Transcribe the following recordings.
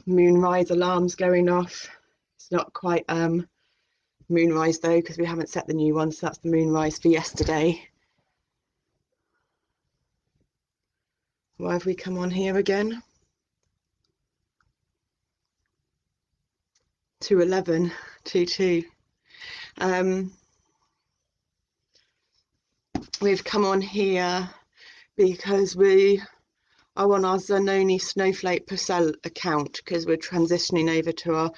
Moonrise alarms going off. It's not quite moonrise though, because we haven't set the new one, so that's the moonrise for yesterday. Why have we come on here again? 2:11:22. We've come on here because we are on our Zanoni Snowflake Purcell account, because we're transitioning over to our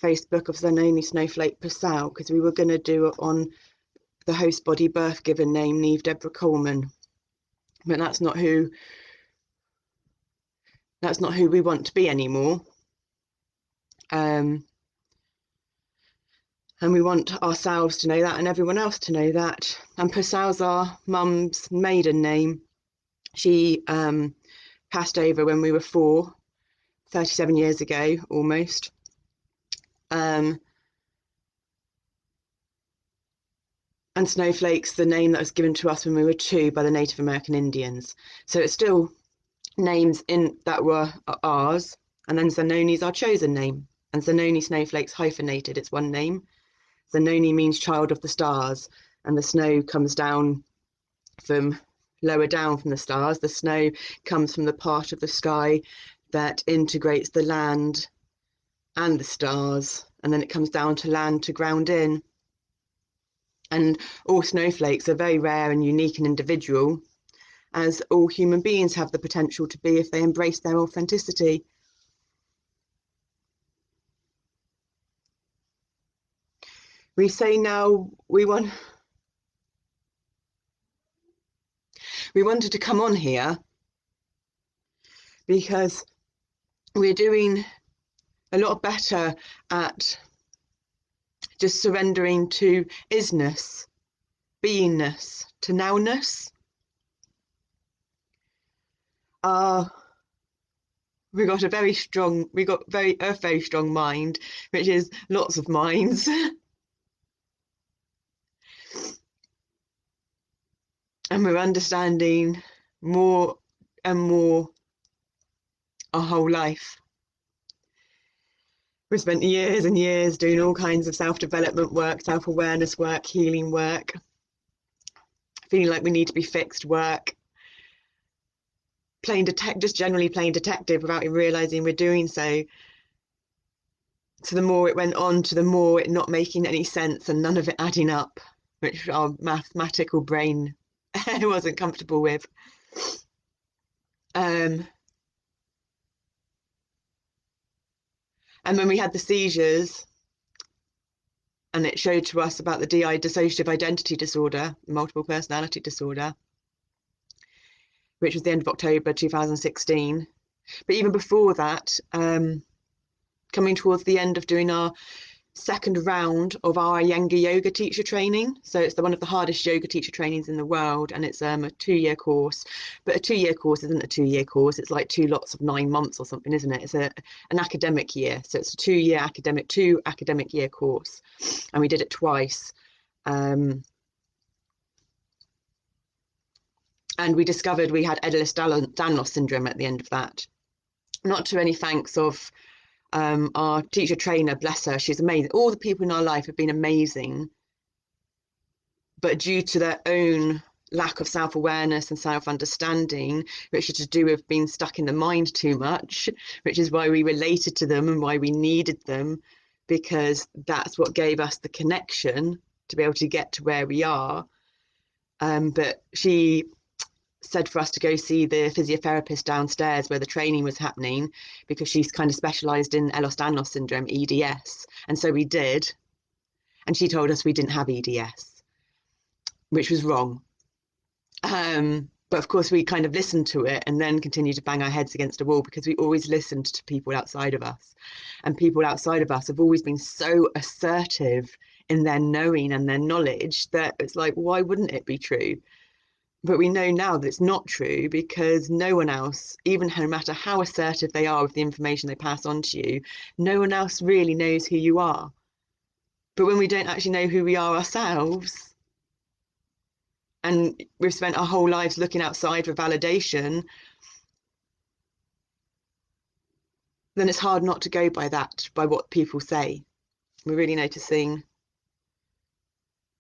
Facebook of Zanoni Snowflake Purcell, because we were going to do it on the host body birth given name Neve Deborah Coleman, but that's not who we want to be anymore. And we want ourselves to know that, and everyone else to know that. And Purcell's our mum's maiden name. She passed over when we were 4, 37 years ago almost. And Snowflake's the name that was given to us when we were 2 by the Native American Indians. So it's still names that were ours, and then Zanoni's our chosen name. And Zanoni Snowflake's hyphenated, it's one name. Zanoni means child of the stars, and the snow comes down from lower down from the stars. The snow comes from the part of the sky that integrates the land and the stars, and then it comes down to land to ground in. And all snowflakes are very rare and unique and individual, as all human beings have the potential to be if they embrace their authenticity. We say now we wanted to come on here because we're doing a lot better at just surrendering to isness, beingness, to nowness. We got a very strong mind, which is lots of minds. And we're understanding more and more our whole life. We've spent years and years doing all kinds of self-development work, self-awareness work, healing work, feeling like we need to be fixed work, just generally playing detective without even realizing we're doing so. So the more it went on, to the more it not making any sense and none of it adding up, which our mathematical brain wasn't comfortable with. And when we had the seizures, and it showed to us about the DI, dissociative identity disorder, multiple personality disorder, which was the end of October 2016. But even before that, coming towards the end of doing our second round of our Iyengar yoga teacher training. So it's one of the hardest yoga teacher trainings in the world, and it's a 2-year course. But a 2-year course isn't a 2-year course. It's like 2 lots of 9 months or something, isn't it? It's an academic year. So it's a 2-year academic year course, and we did it twice. And we discovered we had Ehlers-Danlos syndrome at the end of that. Not to any thanks of our teacher trainer, bless her, she's amazing. All the people in our life have been amazing, but due to their own lack of self-awareness and self-understanding, which is to do with being stuck in the mind too much, which is why we related to them and why we needed them, because that's what gave us the connection to be able to get to where we are. But she said for us to go see the physiotherapist downstairs where the training was happening, because she's kind of specialised in Ehlers-Danlos syndrome, EDS. And so we did. And she told us we didn't have EDS, which was wrong. But of course, we kind of listened to it and then continued to bang our heads against a wall, because we always listened to people outside of us. And people outside of us have always been so assertive in their knowing and their knowledge that it's like, why wouldn't it be true? But we know now that it's not true, because no one else, even no matter how assertive they are with the information they pass on to you, no one else really knows who you are. But when we don't actually know who we are ourselves, and we've spent our whole lives looking outside for validation, then it's hard not to go by that, by what people say. We're really noticing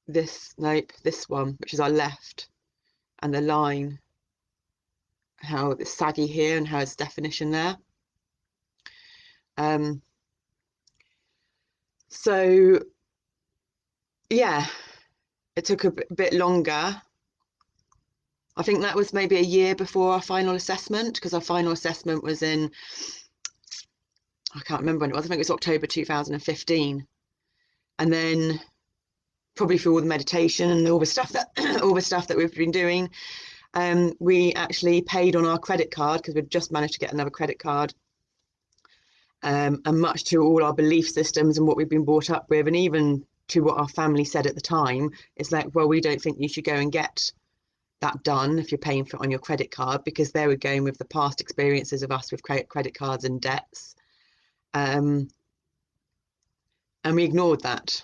this one, which is our left, and the line, how it's saggy here and how it's definition there. So yeah, it took a bit longer. I think that was maybe a year before our final assessment, because our final assessment was in, I can't remember when it was, I think it was October 2015. And then probably through all the meditation and all the stuff that we've been doing, we actually paid on our credit card, because we'd just managed to get another credit card, and much to all our belief systems and what we've been brought up with, and even to what our family said at the time, it's like, well, we don't think you should go and get that done if you're paying for it on your credit card, because they were going with the past experiences of us with credit cards and debts. And we ignored that,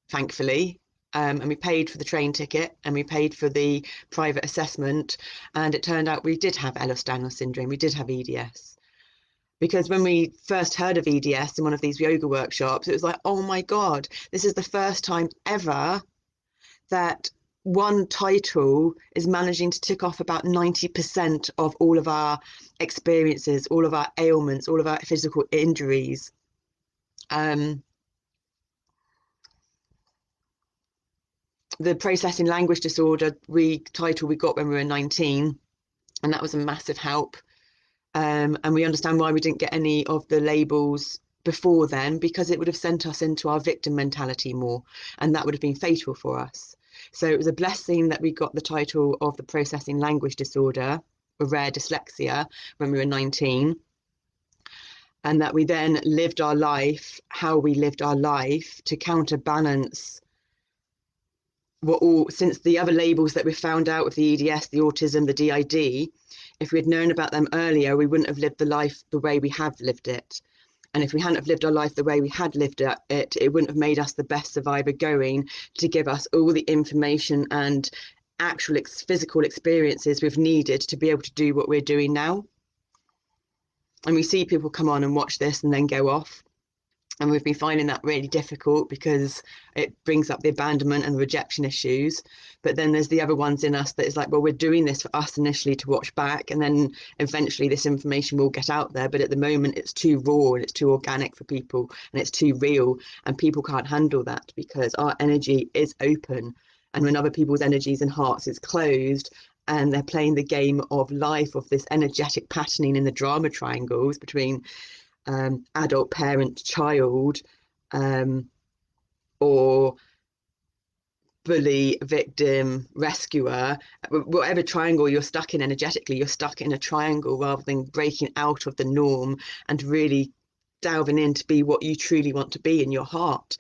thankfully. And we paid for the train ticket, and we paid for the private assessment, and it turned out we did have Ehlers-Danlos syndrome, we did have EDS. Because when we first heard of EDS in one of these yoga workshops, it was like, oh my God, this is the first time ever that one title is managing to tick off about 90% of all of our experiences, all of our ailments, all of our physical injuries. The processing language disorder title we got when we were 19, and that was a massive help. And we understand why we didn't get any of the labels before then, because it would have sent us into our victim mentality more, and that would have been fatal for us. So it was a blessing that we got the title of the processing language disorder, a rare dyslexia, when we were 19, and that we then lived our life, how we lived our life, to counterbalance what all, since the other labels that we found out with the EDS, the autism, the DID, if we had known about them earlier, we wouldn't have lived the life the way we have lived it. And if we hadn't have lived our life the way we had lived it, it wouldn't have made us the best survivor going, to give us all the information and actual physical experiences we've needed to be able to do what we're doing now. And we see people come on and watch this and then go off. And we've been finding that really difficult, because it brings up the abandonment and the rejection issues. But then there's the other ones in us that is like, well, we're doing this for us initially to watch back, and then eventually this information will get out there. But at the moment, it's too raw and it's too organic for people, and it's too real, and people can't handle that, because our energy is open. And when other people's energies and hearts is closed, and they're playing the game of life, of this energetic patterning in the drama triangles between adult, parent, child, or bully, victim, rescuer, whatever triangle you're stuck in energetically, you're stuck in a triangle rather than breaking out of the norm and really delving in to be what you truly want to be in your heart,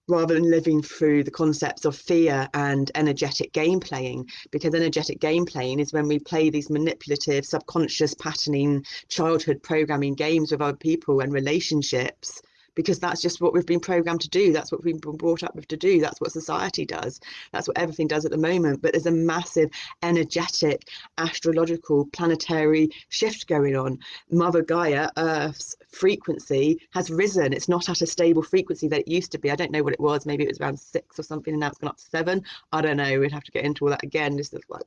rather than living through the concepts of fear and energetic game playing, because energetic game playing is when we play these manipulative, subconscious patterning, childhood programming games with other people and relationships, because that's just what we've been programmed to do. That's what we've been brought up with to do. That's what society does. That's what everything does at the moment. But there's a massive energetic, astrological, planetary shift going on. Mother Gaia, Earth's frequency has risen. It's not at a stable frequency that it used to be. I don't know what it was. Maybe it was around 6 or something, and now it's gone up to 7. I don't know. We'd have to get into all that again. This is like,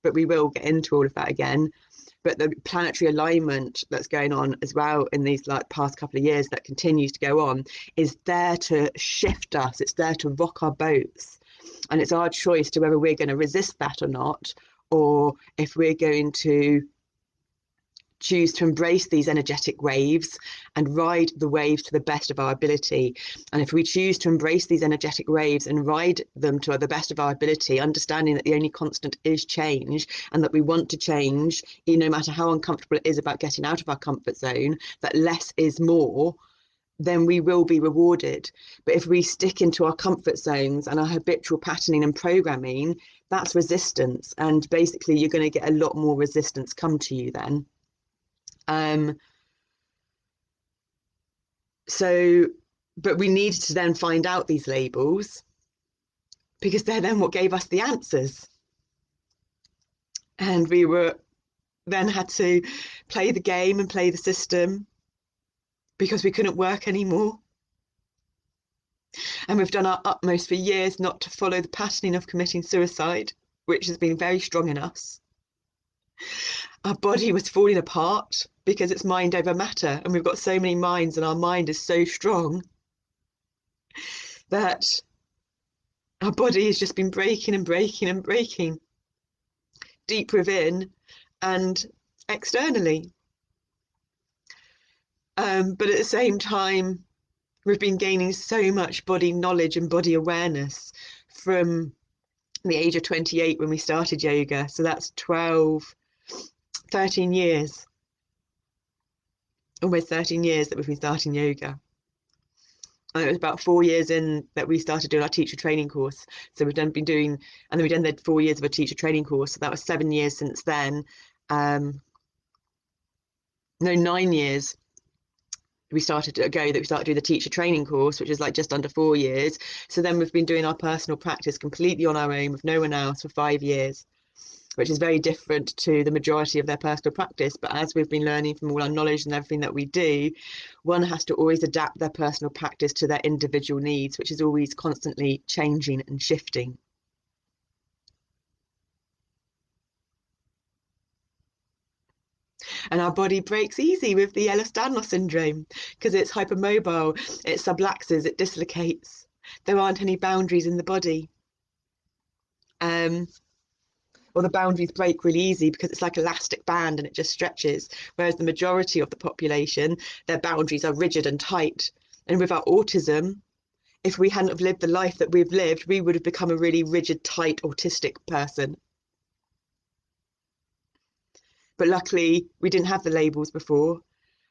but we will get into all of that again. But the planetary alignment that's going on as well in these like past couple of years that continues to go on is there to shift us. It's there to rock our boats. And it's our choice to whether we're going to resist that or not, or if we're going to choose to embrace these energetic waves and ride the waves to the best of our ability. And if we choose to embrace these energetic waves and ride them to the best of our ability, understanding that the only constant is change, and that we want to change, no matter how uncomfortable it is about getting out of our comfort zone, that less is more, then we will be rewarded. But if we stick into our comfort zones and our habitual patterning and programming, that's resistance. And basically you're going to get a lot more resistance come to you then. But we needed to then find out these labels, because they're then what gave us the answers. And we were then had to play the game and play the system, because we couldn't work anymore. And we've done our utmost for years not to follow the patterning of committing suicide, which has been very strong in us. Our body was falling apart because it's mind over matter, and we've got so many minds, and our mind is so strong that our body has just been breaking and breaking and breaking, deep within and externally. But at the same time, we've been gaining so much body knowledge and body awareness from the age of 28 when we started yoga. So that's 13 years, almost 13 years that we've been starting yoga. And it was about 4 years in that we started doing our teacher training course. So we've been doing, and then we've done the 4 years of a teacher training course. So that was 7 years since then. No, 9 years we started doing the teacher training course, which is like just under 4 years. So then we've been doing our personal practice completely on our own with no one else for 5 years, which is very different to the majority of their personal practice. But as we've been learning from all our knowledge and everything that we do, one has to always adapt their personal practice to their individual needs, which is always constantly changing and shifting. And our body breaks easy with the Ehlers-Danlos syndrome because it's hypermobile, it subluxes, it dislocates. There aren't any boundaries in the body. Or the boundaries break really easy because it's like elastic band and it just stretches. Whereas the majority of the population, their boundaries are rigid and tight. And with our autism, if we hadn't have lived the life that we've lived, we would have become a really rigid, tight, autistic person. But luckily, we didn't have the labels before,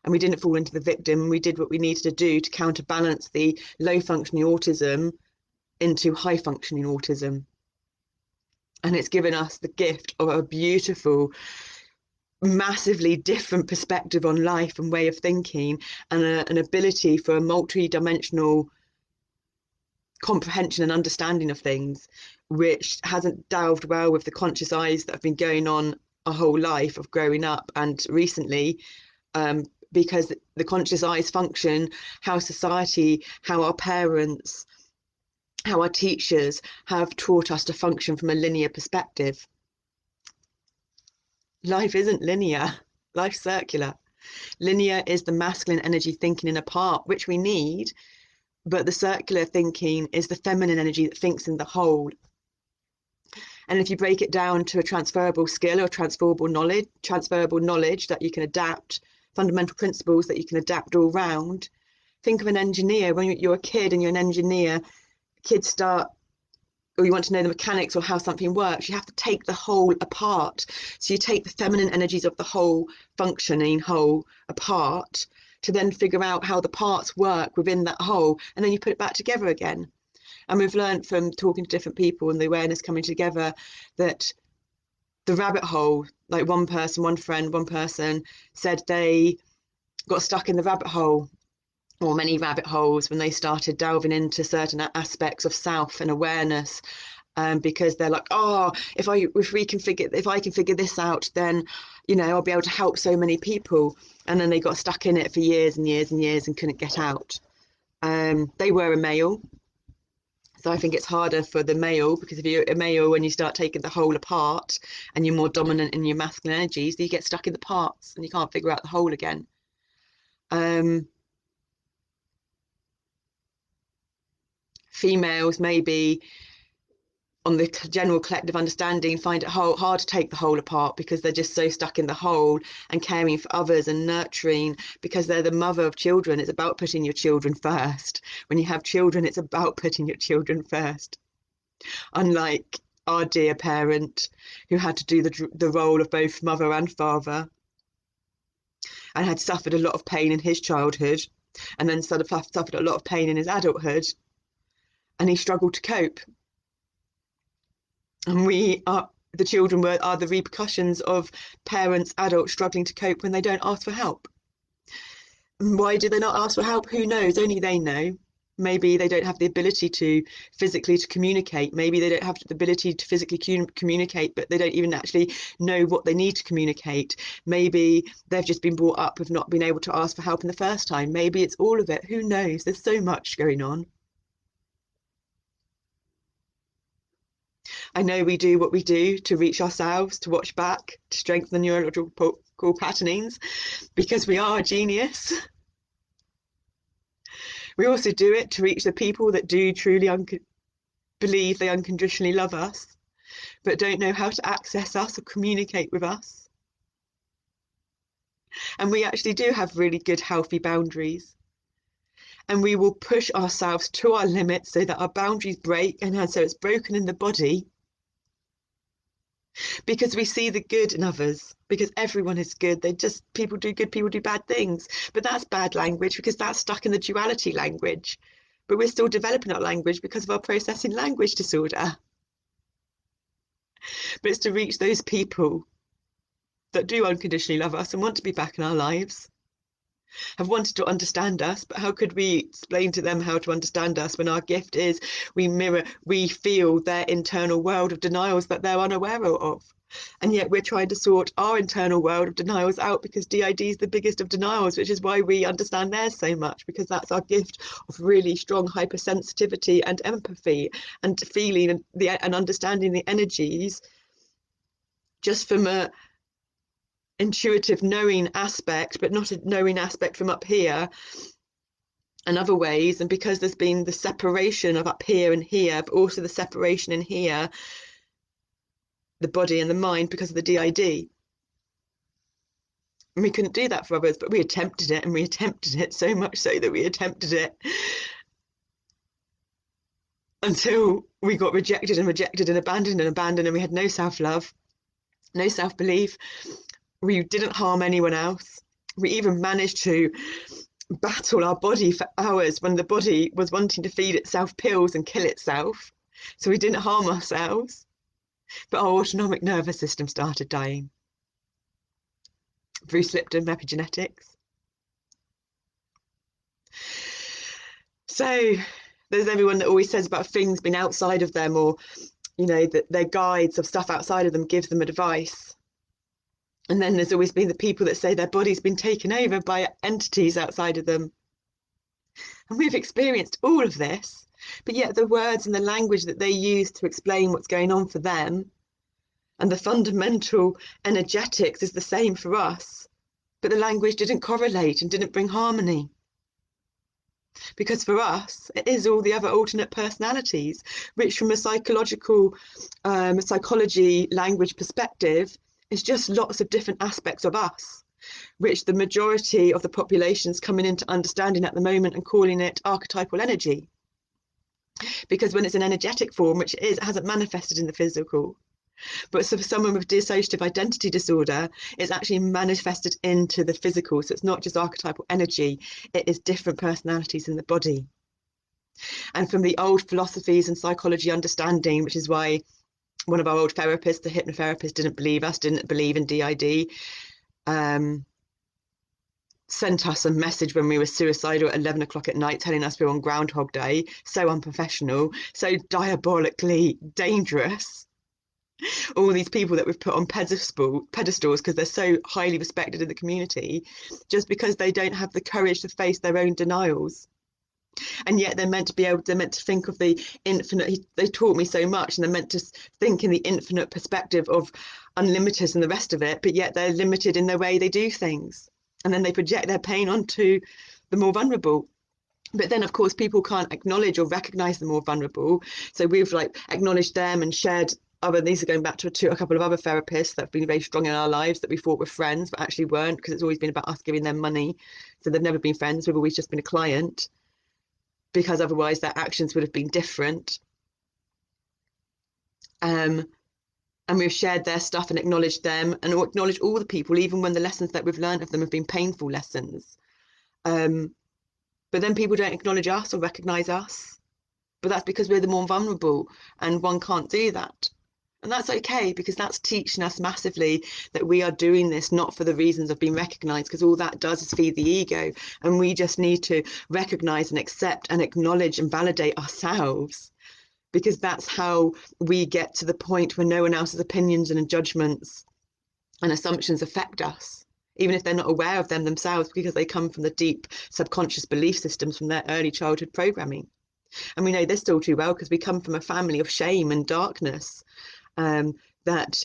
and we didn't fall into the victim. We did what we needed to do to counterbalance the low-functioning autism into high-functioning autism. And it's given us the gift of a beautiful, massively different perspective on life and way of thinking, and an ability for a multi-dimensional comprehension and understanding of things, which hasn't delved well with the conscious eyes that have been going on our whole life of growing up and recently, because the conscious eyes function how society, how our parents, how our teachers have taught us to function from a linear perspective. Life isn't linear, life's circular. Linear is the masculine energy thinking in a part, which we need, but the circular thinking is the feminine energy that thinks in the whole. And if you break it down to a transferable skill or transferable knowledge that you can adapt fundamental principles that you can adapt all round. Think of an engineer. When you're a kid and you're an engineer, kids start, or you want to know the mechanics or how something works, you have to take the whole apart. So you take the feminine energies of the whole functioning whole apart to then figure out how the parts work within that whole, and then you put it back together again. And we've learned from talking to different people and the awareness coming together that the rabbit hole, like one person said they got stuck in the rabbit hole, or many rabbit holes, when they started delving into certain aspects of self and awareness, because they're like, oh, if I can figure this out, then I'll be able to help so many people. And then they got stuck in it for years and years and years and couldn't get out. They were a male, so I think it's harder for the male, because if you're a male and you start taking the whole apart and you're more dominant in your masculine energies, you get stuck in the parts and you can't figure out the whole again. Females maybe, on the general collective understanding, find it hard to take the whole apart because they're just so stuck in the whole and caring for others and nurturing, because they're the mother of children. It's about putting your children first. When you have children, it's about putting your children first. Unlike our dear parent, who had to do the role of both mother and father, and had suffered a lot of pain in his childhood, and then suffered a lot of pain in his adulthood, and he struggled to cope. And the children are the repercussions of parents, adults struggling to cope when they don't ask for help. And why do they not ask for help? Who knows? Only they know. Maybe they don't have the ability to physically communicate. Maybe they don't have the ability to physically communicate, but they don't even actually know what they need to communicate. Maybe they've just been brought up with not being able to ask for help in the first time. Maybe it's all of it. Who knows? There's so much going on. I know we do what we do to reach ourselves, to watch back, to strengthen the neurological patternings, because we are a genius. We also do it to reach the people that do truly believe they unconditionally love us, but don't know how to access us or communicate with us. And we actually do have really good, healthy boundaries. And we will push ourselves to our limits so that our boundaries break, and so it's broken in the body. Because we see the good in others, because everyone is good. People do good, people do bad things. But that's bad language, because that's stuck in the duality language. But we're still developing our language because of our processing language disorder. But it's to reach those people that do unconditionally love us and want to be back in our lives, have wanted to understand us, but how could we explain to them how to understand us when our gift is we feel their internal world of denials that they're unaware of, and yet we're trying to sort our internal world of denials out, because DID is the biggest of denials, which is why we understand theirs so much, because that's our gift of really strong hypersensitivity and empathy and feeling and understanding the energies just from a intuitive knowing aspect, but not a knowing aspect from up here and other ways. And because there's been the separation of up here and here, but also the separation in here, the body and the mind, because of the DID. And we couldn't do that for others, but we attempted it, and we attempted it so much so that we attempted it until we got rejected and abandoned, and we had no self-love, no self-belief. We didn't harm anyone else. We even managed to battle our body for hours when the body was wanting to feed itself pills and kill itself. So we didn't harm ourselves, but our autonomic nervous system started dying through Lipton epigenetics. So there's everyone that always says about things being outside of them, or that their guides of stuff outside of them gives them advice. And then there's always been the people that say their body's been taken over by entities outside of them. And we've experienced all of this, but yet the words and the language that they use to explain what's going on for them and the fundamental energetics is the same for us, but the language didn't correlate and didn't bring harmony. Because for us, it is all the other alternate personalities, which from a psychology language perspective, it's just lots of different aspects of us. which the majority of the population is coming into understanding at the moment and calling it archetypal energy. Because when it's an energetic form, which it is, it hasn't manifested in the physical. But so for someone with dissociative identity disorder, it's actually manifested into the physical. So it's not just archetypal energy, it is different personalities in the body. And from the old philosophies and psychology understanding, which is why one of our old therapists, the hypnotherapist, didn't believe us, didn't believe in DID, sent us a message when we were suicidal at 11 o'clock at night telling us we were on Groundhog Day. So unprofessional, so diabolically dangerous. All these people that we've put on pedestals because they're so highly respected in the community, just because they don't have the courage to face their own denials. And yet they're meant to think of the infinite. They taught me so much, and they're meant to think in the infinite perspective of unlimited and the rest of it, but yet they're limited in the way they do things. And then they project their pain onto the more vulnerable. But then, of course, people can't acknowledge or recognize the more vulnerable. So we've acknowledged them and shared these are going back to a couple of other therapists that have been very strong in our lives that we thought were friends, but actually weren't, because it's always been about us giving them money. So they've never been friends. We've always just been a client, because otherwise their actions would have been different. And we've shared their stuff and acknowledged them and acknowledged all the people, even when the lessons that we've learned of them have been painful lessons. But then people don't acknowledge us or recognize us. But that's because we're the more vulnerable, and one can't do that. And that's okay, because that's teaching us massively that we are doing this not for the reasons of being recognized, because all that does is feed the ego. And we just need to recognize and accept and acknowledge and validate ourselves, because that's how we get to the point where no one else's opinions and judgments and assumptions affect us, even if they're not aware of them themselves, because they come from the deep subconscious belief systems from their early childhood programming. And we know this still too well, because we come from a family of shame and darkness, that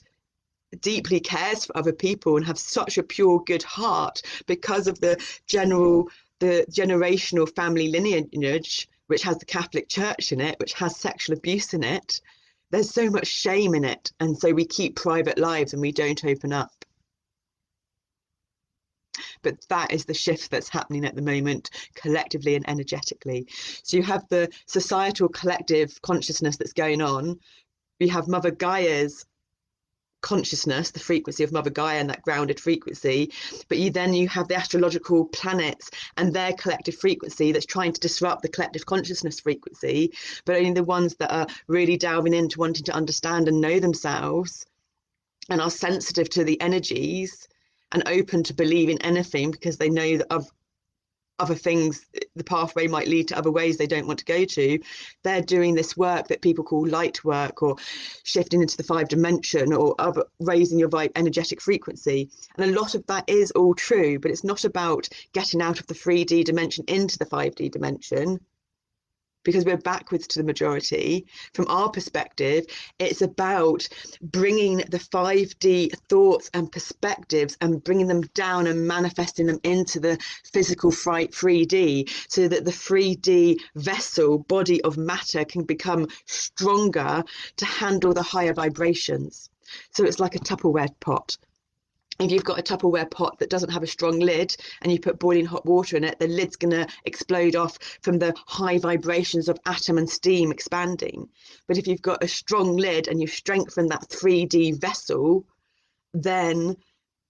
deeply cares for other people and have such a pure good heart because of the generational family lineage, which has the Catholic Church in it, which has sexual abuse in it. There's so much shame in it, and so we keep private lives and we don't open up. But that is the shift that's happening at the moment, collectively and energetically. So you have the societal collective consciousness that's going on. We have Mother Gaia's consciousness, the frequency of Mother Gaia and that grounded frequency, but you have the astrological planets and their collective frequency that's trying to disrupt the collective consciousness frequency, but only the ones that are really delving into wanting to understand and know themselves and are sensitive to the energies and open to believing anything, because they know that of other things, the pathway might lead to other ways they don't want to go to. They're doing this work that people call light work, or shifting into the 5 dimension, or raising your energetic frequency. And a lot of that is all true, but it's not about getting out of the 3D dimension into the 5D dimension, because we're backwards to the majority. From our perspective, it's about bringing the 5D thoughts and perspectives and bringing them down and manifesting them into the physical 3D, so that the 3D vessel, body of matter, can become stronger to handle the higher vibrations. So it's like a Tupperware pot. If you've got a Tupperware pot that doesn't have a strong lid and you put boiling hot water in it, the lid's going to explode off from the high vibrations of atom and steam expanding. But if you've got a strong lid and you strengthen that 3D vessel, then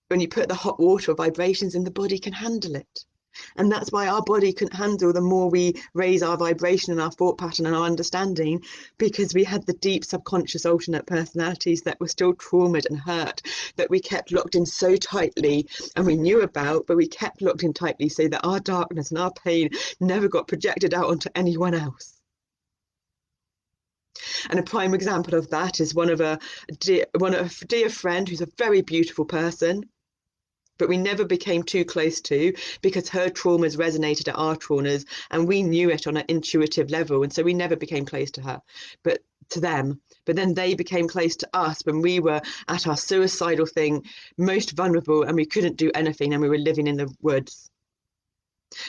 when you put the hot water, vibrations in the body can handle it. And that's why our body couldn't handle the more we raise our vibration and our thought pattern and our understanding, because we had the deep subconscious alternate personalities that were still traumatized and hurt, that we kept locked in so tightly, and we knew about, but we kept locked in tightly so that our darkness and our pain never got projected out onto anyone else. And a prime example of that is one of a dear friend who's a very beautiful person, but we never became too close to, because her traumas resonated at our traumas, and we knew it on an intuitive level, and so we never became close to her, but to them. But then they became close to us when we were at our suicidal thing, most vulnerable, and we couldn't do anything, and we were living in the woods.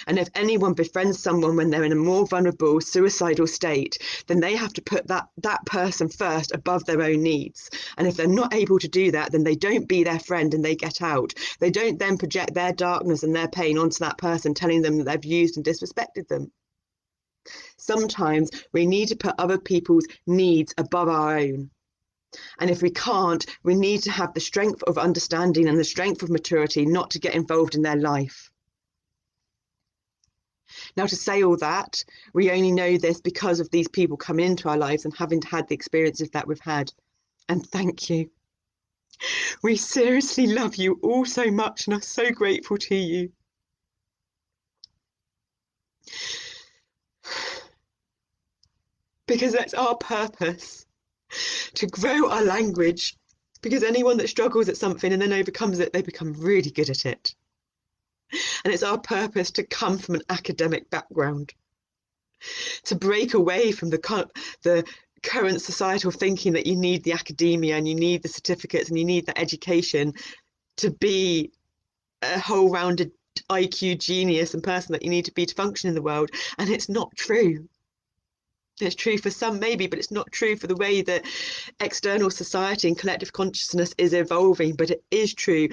And if anyone befriends someone when they're in a more vulnerable, suicidal state, then they have to put that person first above their own needs. And if they're not able to do that, then they don't be their friend and they get out. They don't then project their darkness and their pain onto that person, telling them that they've used and disrespected them. Sometimes we need to put other people's needs above our own. And if we can't, we need to have the strength of understanding and the strength of maturity not to get involved in their life. Now, to say all that, we only know this because of these people coming into our lives and having had the experiences that we've had. And thank you. We seriously love you all so much and are so grateful to you. Because that's our purpose, to grow our language. Because anyone that struggles at something and then overcomes it, they become really good at it. And it's our purpose to come from an academic background, to break away from the current societal thinking that you need the academia and you need the certificates and you need the education to be a whole-rounded IQ genius and person that you need to be to function in the world. And it's not true. It's true for some maybe, but it's not true for the way that external society and collective consciousness is evolving. But it is true.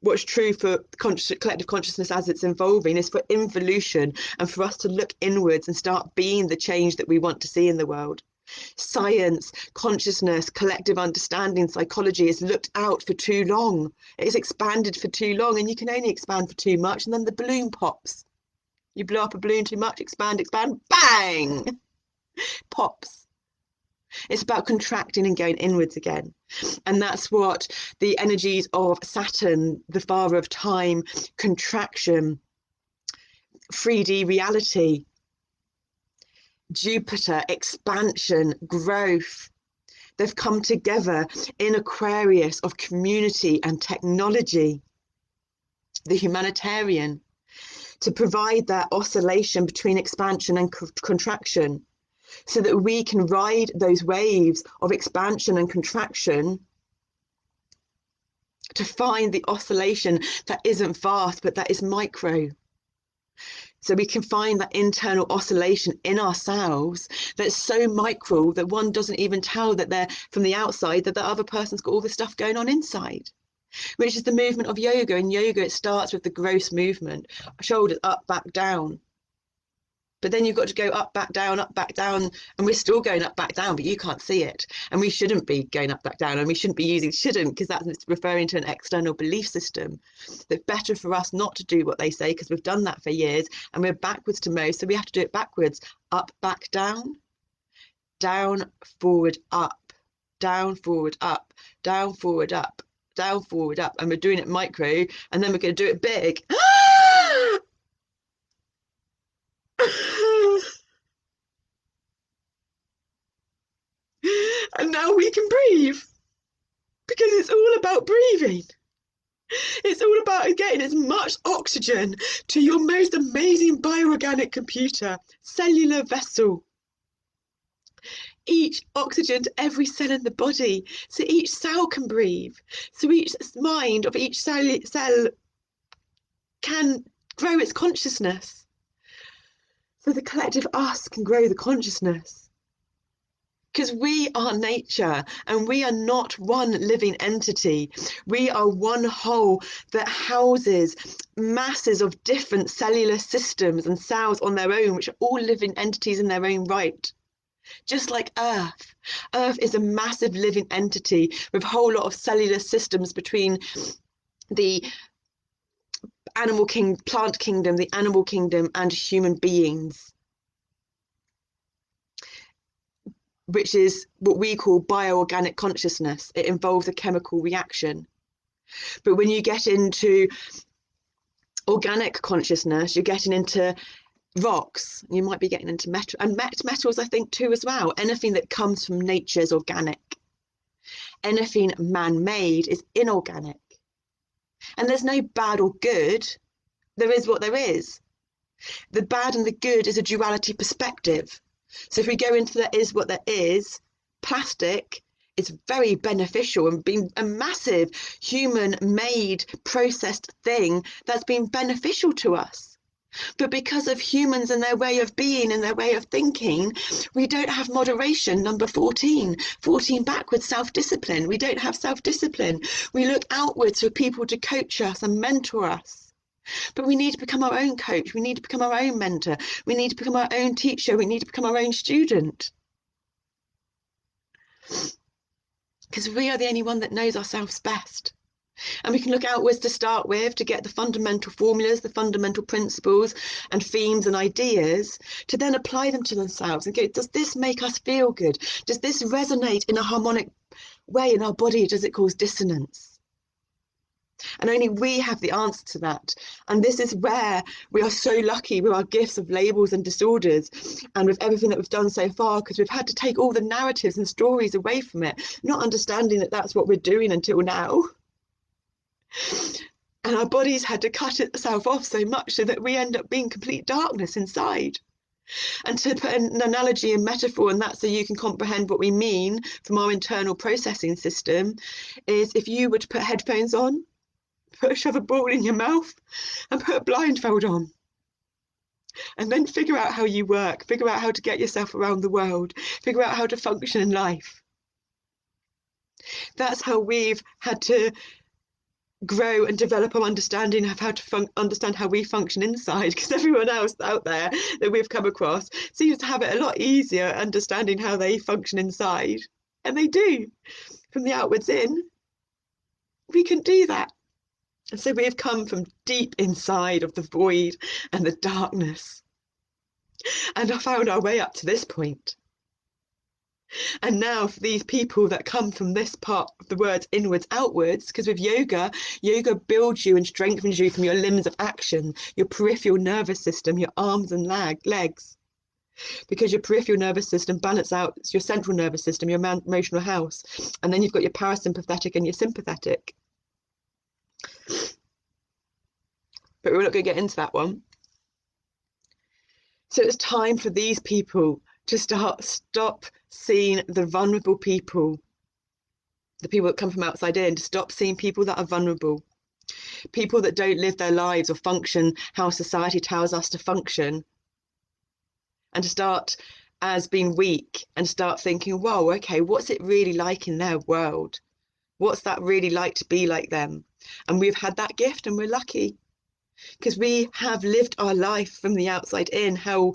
What's true for collective consciousness as it's evolving is for involution and for us to look inwards and start being the change that we want to see in the world. Science, consciousness, collective understanding, psychology is looked out for too long. It is expanded for too long, and you can only expand for too much, and then the balloon pops. You blow up a balloon too much, expand, bang! Pops. It's about contracting and going inwards again. And that's what the energies of Saturn, the father of time, contraction, 3D reality, Jupiter, expansion, growth. They've come together in Aquarius of community and technology, the humanitarian, to provide that oscillation between expansion and contraction, so that we can ride those waves of expansion and contraction to find the oscillation that isn't fast, but that is micro. So we can find that internal oscillation in ourselves that's so micro that one doesn't even tell that they're from the outside, that the other person's got all this stuff going on inside, which is the movement of yoga. In yoga, it starts with the gross movement, shoulders up, back, down. But then you've got to go up, back, down, and we're still going up, back, down, but you can't see it. And we shouldn't be going up, back, down, and we shouldn't be using shouldn't, because that's referring to an external belief system. That's better for us not to do what they say, because we've done that for years, and we're backwards to most, so we have to do it backwards. Up, back, down, forward, up, down, forward, up, down, forward, up, down, forward, up. And we're doing it micro, and then we're going to do it big. And now we can breathe, because it's all about breathing. It's all about getting as much oxygen to your most amazing bioorganic computer, cellular vessel. Each oxygen to every cell in the body, so each cell can breathe. So each mind of each cell can grow its consciousness. So the collective us can grow the consciousness. Because we are nature, and we are not one living entity. We are one whole that houses masses of different cellular systems and cells on their own, which are all living entities in their own right. Just like Earth. Earth is a massive living entity with a whole lot of cellular systems between the plant kingdom, the animal kingdom, and human beings, which is what we call bioorganic consciousness. It involves a chemical reaction. But when you get into organic consciousness, you're getting into rocks. You might be getting into metal, and metals, I think, too, as well. Anything that comes from nature is organic. Anything man-made is inorganic. And there's no bad or good. There is what there is. The bad and the good is a duality perspective. So if we go into there is what there is, plastic is very beneficial and being a massive human-made processed thing that's been beneficial to us. But because of humans and their way of being and their way of thinking, we don't have moderation. Number 14 backwards, self-discipline. We don't have self-discipline. We look outwards for people to coach us and mentor us. But we need to become our own coach. We need to become our own mentor. We need to become our own teacher. We need to become our own student. Because we are the only one that knows ourselves best. And we can look outwards to start with to get the fundamental formulas, the fundamental principles and themes and ideas, to then apply them to themselves and go, does this make us feel good? Does this resonate in a harmonic way in our body? Does it cause dissonance? And only we have the answer to that. And this is where we are so lucky with our gifts of labels and disorders and with everything that we've done so far, because we've had to take all the narratives and stories away from it, not understanding that that's what we're doing until now. And our bodies had to cut itself off so much so that we end up being complete darkness inside. And to put an analogy and metaphor, and that so you can comprehend what we mean from our internal processing system, is if you were to put headphones on, shove a ball in your mouth and put a blindfold on, and then figure out how you work, figure out how to get yourself around the world, figure out how to function in life. That's how we've had to grow and develop our understanding of how to understand how we function inside, because everyone else out there that we've come across seems to have it a lot easier understanding how they function inside, and they do. From the outwards in, we can do that. And so we have come from deep inside of the void and the darkness and have found our way up to this point. And now for these people that come from this part of the words inwards, outwards, because with yoga builds you and strengthens you from your limbs of action, your peripheral nervous system, your arms and legs, because your peripheral nervous system balances out your central nervous system, your emotional house, and then you've got your parasympathetic and your sympathetic. But we're not going to get into that one. So it's time for these people to stop seeing the vulnerable people, the people that come from outside in, to stop seeing people that are vulnerable, people that don't live their lives or function how society tells us to function, and to start as being weak and start thinking, whoa, okay, what's it really like in their world? What's that really like to be like them? And we've had that gift, and we're lucky because we have lived our life from the outside in, how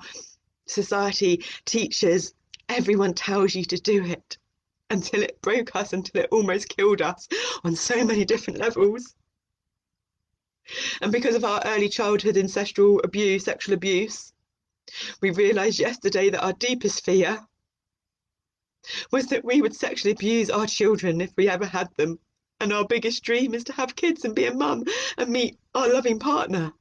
society teaches, everyone tells you to do it, until it broke us, until it almost killed us on so many different levels. And because of our early childhood ancestral abuse, sexual abuse, we realised yesterday that our deepest fear was that we would sexually abuse our children if we ever had them. And our biggest dream is to have kids and be a mum and meet our loving partner.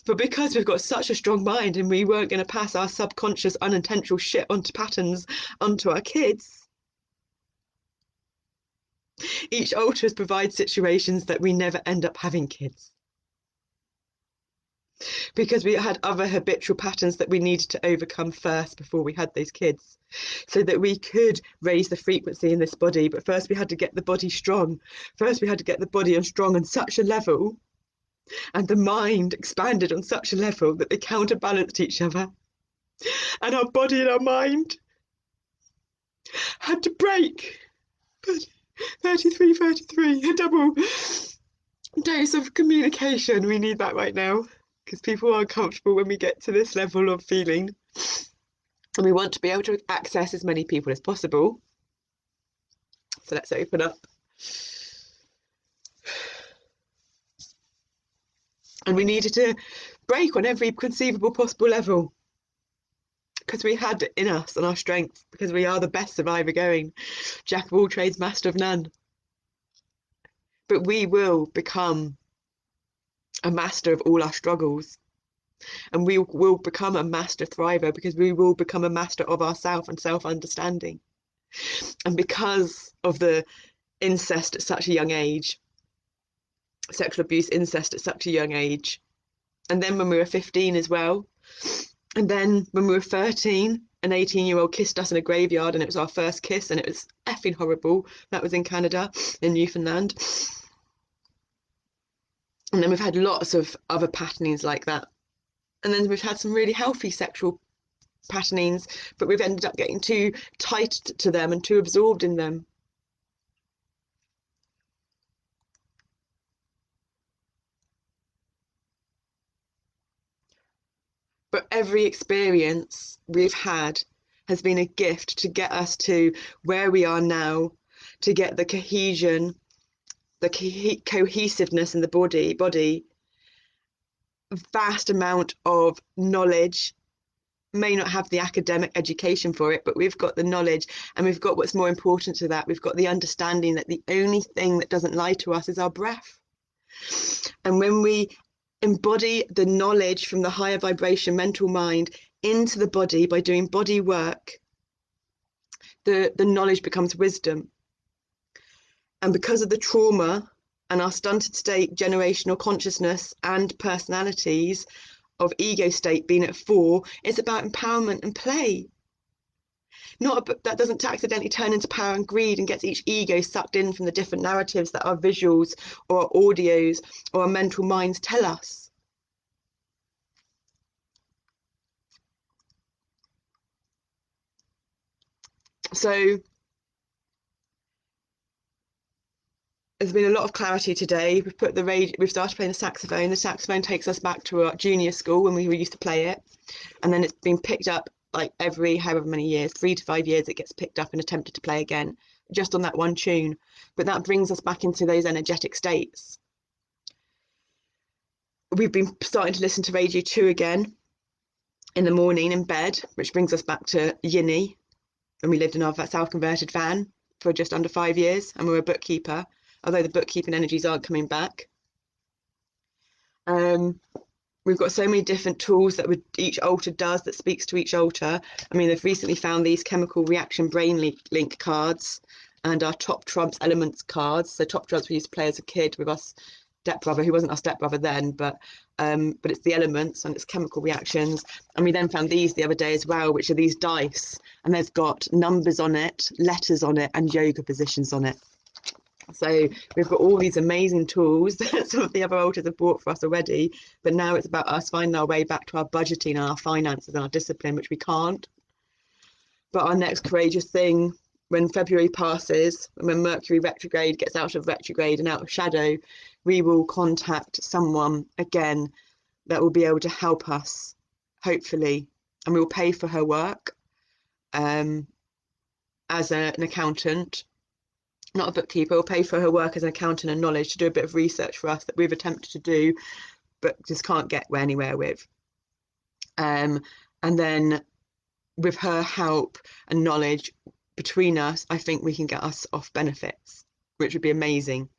But because we've got such a strong mind and we weren't going to pass our subconscious unintentional shit onto patterns onto our kids, each ultras provides situations that we never end up having kids. Because we had other habitual patterns that we needed to overcome first before we had those kids, so that we could raise the frequency in this body. But first we had to get the body strong. First we had to get the body on strong on such a level, and the mind expanded on such a level that they counterbalanced each other. And our body and our mind had to break. 33, a double dose of communication. We need that right now, because people are uncomfortable when we get to this level of feeling. And we want to be able to access as many people as possible. So let's open up. And we needed to break on every conceivable possible level, because we had it in us and our strength, because we are the best survivor going, jack of all trades, master of none. But we will become a master of all our struggles, and we will become a master thriver, because we will become a master of ourself and self-understanding. And because of the incest at such a young age, sexual abuse, incest at such a young age, and then when we were 15 as well, and then when we were 13, an 18-year-old kissed us in a graveyard, and it was our first kiss, and it was effing horrible. That was in Canada, in Newfoundland. And then we've had lots of other patternings like that. And then we've had some really healthy sexual patternings, but we've ended up getting too tight to them and too absorbed in them. But every experience we've had has been a gift to get us to where we are now, to get the cohesion, the cohesiveness in the body, vast amount of knowledge. May not have the academic education for it, but we've got the knowledge, and we've got what's more important to that. We've got the understanding that the only thing that doesn't lie to us is our breath. And when we embody the knowledge from the higher vibration mental mind into the body by doing body work, the knowledge becomes wisdom. And because of the trauma and our stunted state, generational consciousness and personalities of ego state being at 4, it's about empowerment and play. That doesn't accidentally turn into power and greed and gets each ego sucked in from the different narratives that our visuals or our audios or our mental minds tell us. So there's been a lot of clarity today. We've started playing the saxophone. The saxophone takes us back to our junior school when we used to play it, and then it's been picked up like every however many years, 3 to 5 years, it gets picked up and attempted to play again, just on that one tune. But that brings us back into those energetic states. We've been starting to listen to Radio 2 again in the morning in bed, which brings us back to Yinny, when we lived in our self-converted van for just under 5 years, and we were a bookkeeper, although the bookkeeping energies aren't coming back. We've got so many different tools that each altar does that speaks to each altar. I mean, they've recently found these chemical reaction brain link cards and our top trumps elements cards. So top trumps we used to play as a kid with our stepbrother, who wasn't our stepbrother then, but it's the elements and it's chemical reactions. And we then found these the other day as well, which are these dice, and they've got numbers on it, letters on it, and yoga positions on it. So we've got all these amazing tools that some of the other altars have bought for us already, but now it's about us finding our way back to our budgeting and our finances and our discipline, which we can't. But our next courageous thing, when February passes, when Mercury retrograde gets out of retrograde and out of shadow, we will contact someone again that will be able to help us, hopefully, and we will pay for her work as an accountant, not a bookkeeper. We'll pay for her work as an accountant and knowledge to do a bit of research for us that we've attempted to do, but just can't get anywhere with. And then with her help and knowledge between us, I think we can get us off benefits, which would be amazing.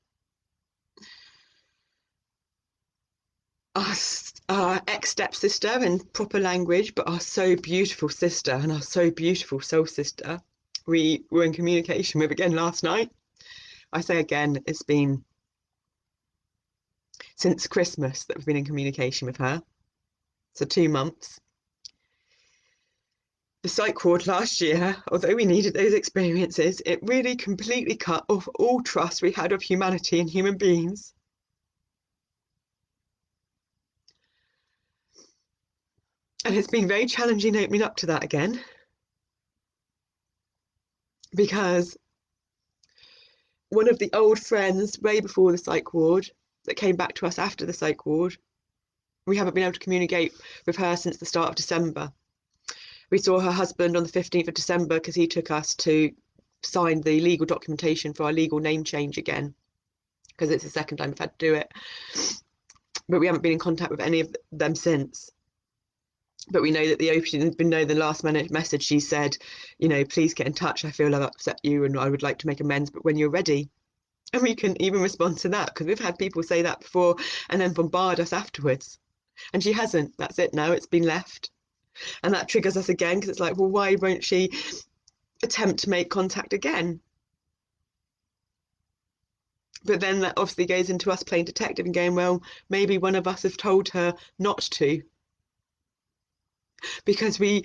Our ex-stepsister in proper language, but our so beautiful sister and our so beautiful soul sister, we were in communication with again last night. I say again, it's been since Christmas that we've been in communication with her. So 2 months. The psych ward last year, although we needed those experiences, it really completely cut off all trust we had of humanity and human beings. And it's been very challenging opening up to that again, because one of the old friends way before the psych ward that came back to us after the psych ward, we haven't been able to communicate with her since the start of December. We saw her husband on the 15th of December because he took us to sign the legal documentation for our legal name change again, because it's the second time we've had to do it. But we haven't been in contact with any of them since. But we know that the last minute message she said, you know, please get in touch. I feel I've upset you and I would like to make amends, but when you're ready. And we can even respond to that, because we've had people say that before and then bombard us afterwards. And she hasn't. That's it now. It's been left. And that triggers us again, because it's like, well, why won't she attempt to make contact again? But then that obviously goes into us playing detective and going, well, maybe one of us has told her not to. Because we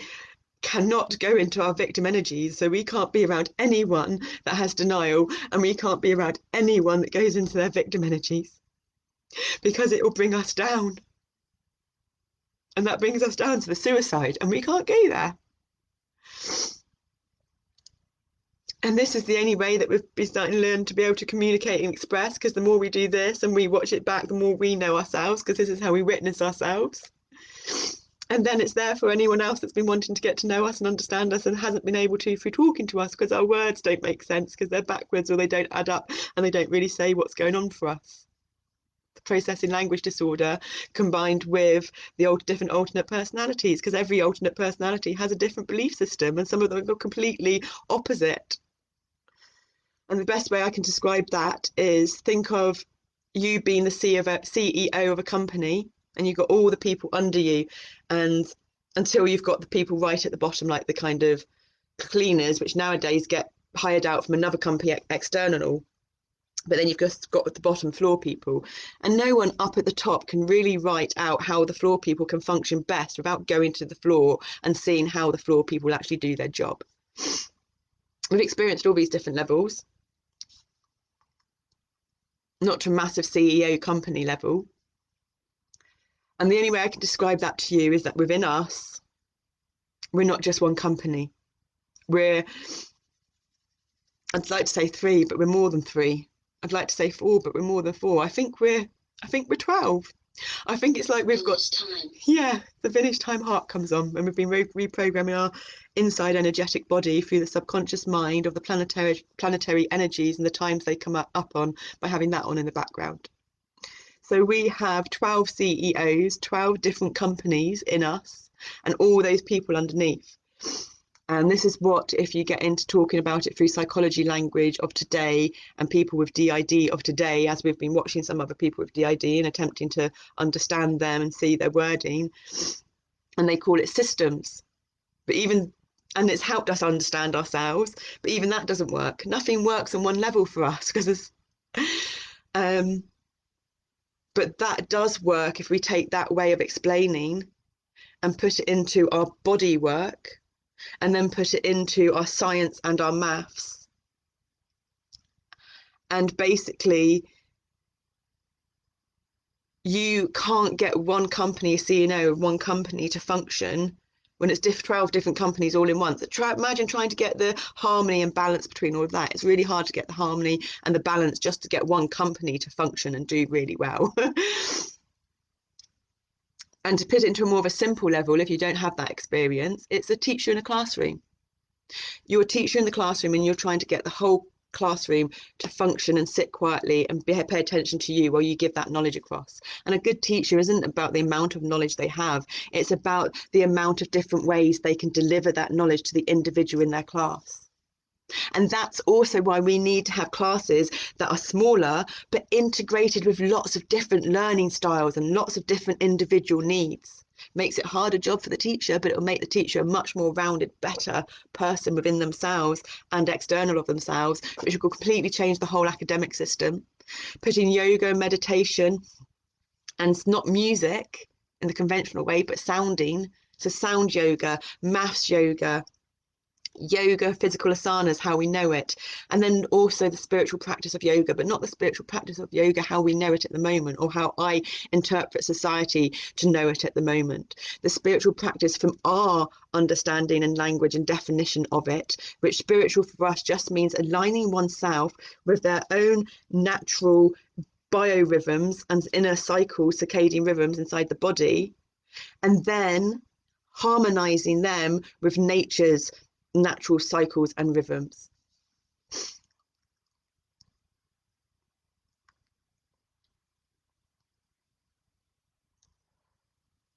cannot go into our victim energies, so we can't be around anyone that has denial, and we can't be around anyone that goes into their victim energies. because it will bring us down. And that brings us down to the suicide, and we can't go there. And this is the only way that we've been starting to learn to be able to communicate and express, because the more we do this and we watch it back, the more we know ourselves, because this is how we witness ourselves. And then it's there for anyone else that's been wanting to get to know us and understand us and hasn't been able to through talking to us, because our words don't make sense, because they're backwards or they don't add up and they don't really say what's going on for us. The processing language disorder combined with the different alternate personalities, because every alternate personality has a different belief system and some of them are completely opposite. And the best way I can describe that is, think of you being the CEO of a company, and you've got all the people under you, and until you've got the people right at the bottom, like the kind of cleaners, which nowadays get hired out from another company external. But then you've just got the bottom floor people, and no one up at the top can really write out how the floor people can function best without going to the floor and seeing how the floor people actually do their job. We've experienced all these different levels, not to a massive CEO company level. And the only way I can describe that to you is that within us, we're not just one company. I'd like to say 3, but we're more than 3. I'd like to say 4, but we're more than 4. I think we're 12. I think it's like we've got time. Yeah, the finish time heart comes on, and we've been reprogramming our inside energetic body through the subconscious mind of the planetary energies and the times they come up on by having that on in the background. So we have 12 CEOs, 12 different companies in us, and all those people underneath. And this is what, if you get into talking about it through psychology language of today and people with DID of today, as we've been watching some other people with DID and attempting to understand them and see their wording, and they call it systems. And it's helped us understand ourselves, but even that doesn't work. Nothing works on one level for us, because but that does work if we take that way of explaining and put it into our body work, and then put it into our science and our maths. And basically, you can't get one company, a CEO of one company, to function when it's 12 different companies all in one. Imagine trying to get the harmony and balance between all of that. It's really hard to get the harmony and the balance just to get one company to function and do really well. And to put it into a more of a simple level, if you don't have that experience, it's a teacher in a classroom. You're a teacher in the classroom and you're trying to get the whole classroom to function and sit quietly and pay attention to you while you give that knowledge across. And a good teacher isn't about the amount of knowledge they have, it's about the amount of different ways they can deliver that knowledge to the individual in their class. And that's also why we need to have classes that are smaller, but integrated with lots of different learning styles and lots of different individual needs. Makes it a harder job for the teacher, but it'll make the teacher a much more rounded, better person within themselves and external of themselves, which will completely change the whole academic system. Putting yoga and meditation, and not music in the conventional way, but sounding. So sound yoga, maths yoga, physical asanas, how we know it, and then also the spiritual practice of yoga, but not the spiritual practice of yoga how we know it at the moment, or how I interpret society to know it at the moment. The spiritual practice from our understanding and language and definition of it, which spiritual for us just means aligning oneself with their own natural biorhythms and inner cycles, circadian rhythms inside the body, and then harmonizing them with nature's natural cycles and rhythms.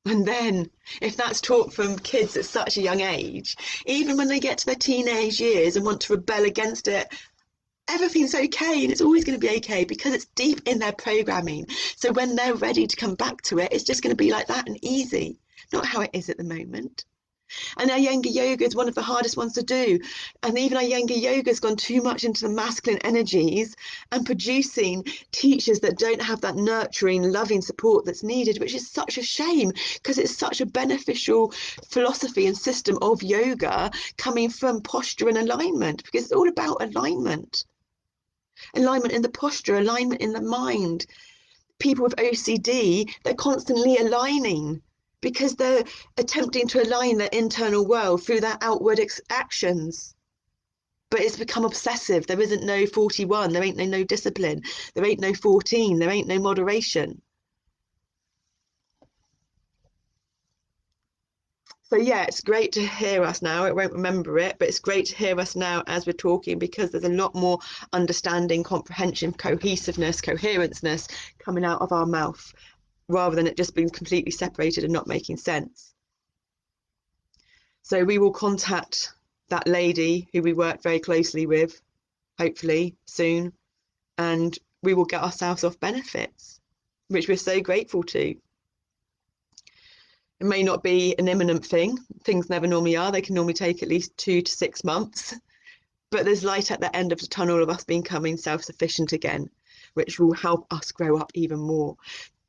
And then, if that's taught from kids at such a young age, even when they get to their teenage years and want to rebel against it, everything's okay, and it's always going to be okay because it's deep in their programming. So when they're ready to come back to it, it's just going to be like that and easy, not how it is at the moment. And Iyengar yoga is one of the hardest ones to do. And even Iyengar yoga has gone too much into the masculine energies and producing teachers that don't have that nurturing, loving support that's needed, which is such a shame because it's such a beneficial philosophy and system of yoga coming from posture and alignment, because it's all about alignment. Alignment in the posture, alignment in the mind. people with OCD, they're constantly aligning because they're attempting to align their internal world through their outward actions. But it's become obsessive. There isn't no 41, there ain't no discipline, there ain't no 14, there ain't no moderation. So yeah, it's great to hear us now. It won't remember it, but it's great to hear us now as we're talking, because there's a lot more understanding, comprehension, cohesiveness, coherenceness coming out of our mouth, rather than it just being completely separated and not making sense. So we will contact that lady who we work very closely with, hopefully soon, and we will get ourselves off benefits, which we're so grateful to. It may not be an imminent thing. Things never normally are. They can normally take at least 2 to 6 months. But there's light at the end of the tunnel of us becoming self-sufficient again, which will help us grow up even more.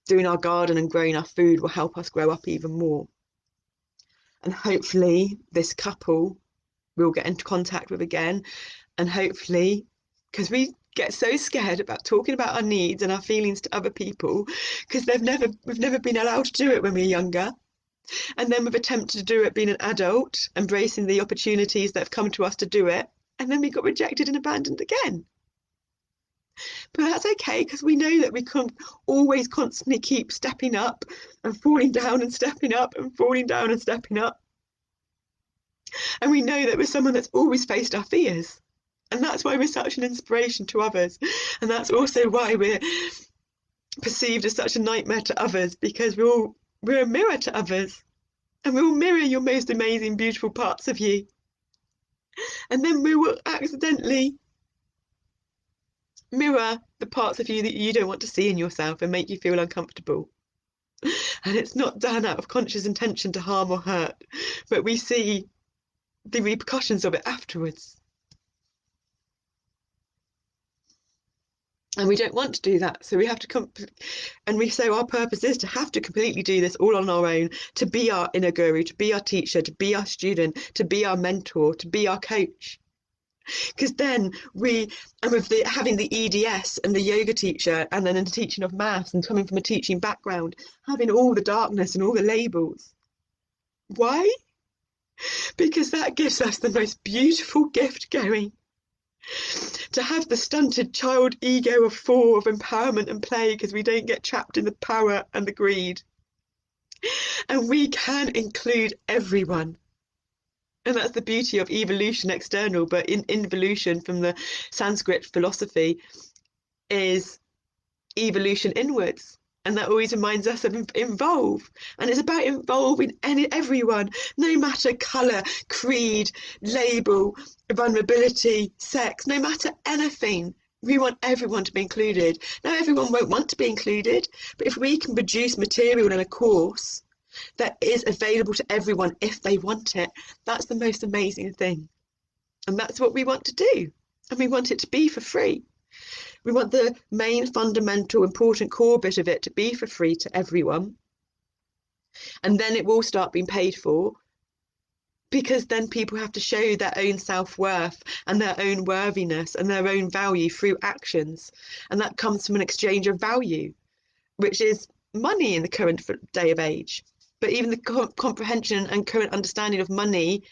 Doing our garden and growing our food will help us grow up even more. And hopefully this couple we'll get into contact with again. And hopefully, because we get so scared about talking about our needs and our feelings to other people, because we've never been allowed to do it when we were younger. And then we've attempted to do it being an adult, embracing the opportunities that have come to us to do it. And then we got rejected and abandoned again. But that's okay, because we know that we can always constantly keep stepping up and falling down and stepping up and falling down and stepping up. And we know that we're someone that's always faced our fears. And that's why we're such an inspiration to others. And that's also why we're perceived as such a nightmare to others, because we're a mirror to others, and we will mirror your most amazing, beautiful parts of you. And then we will accidentally mirror the parts of you that you don't want to see in yourself and make you feel uncomfortable. And it's not done out of conscious intention to harm or hurt, but we see the repercussions of it afterwards. And we don't want to do that, so we have to so our purpose is to have to completely do this all on our own, to be our inner guru, to be our teacher, to be our student, to be our mentor, to be our coach. Because then having the EDS and the yoga teacher, and then the teaching of maths, and coming from a teaching background, having all the darkness and all the labels. Why? Because that gives us the most beautiful gift going. To have the stunted child ego of 4 of empowerment and play, because we don't get trapped in the power and the greed. And we can include everyone. And that's the beauty of evolution external, but involution from the Sanskrit philosophy is evolution inwards. And that always reminds us of involve. And it's about involving everyone, no matter colour, creed, label, vulnerability, sex, no matter anything. We want everyone to be included. Now, everyone won't want to be included, but if we can produce material in a course that is available to everyone if they want it, that's the most amazing thing. And that's what we want to do. And we want it to be for free. We want the main fundamental important core bit of it to be for free to everyone. And then it will start being paid for, because then people have to show their own self-worth and their own worthiness and their own value through actions. And that comes from an exchange of value, which is money in the current day of age. But even the comprehension and current understanding of money,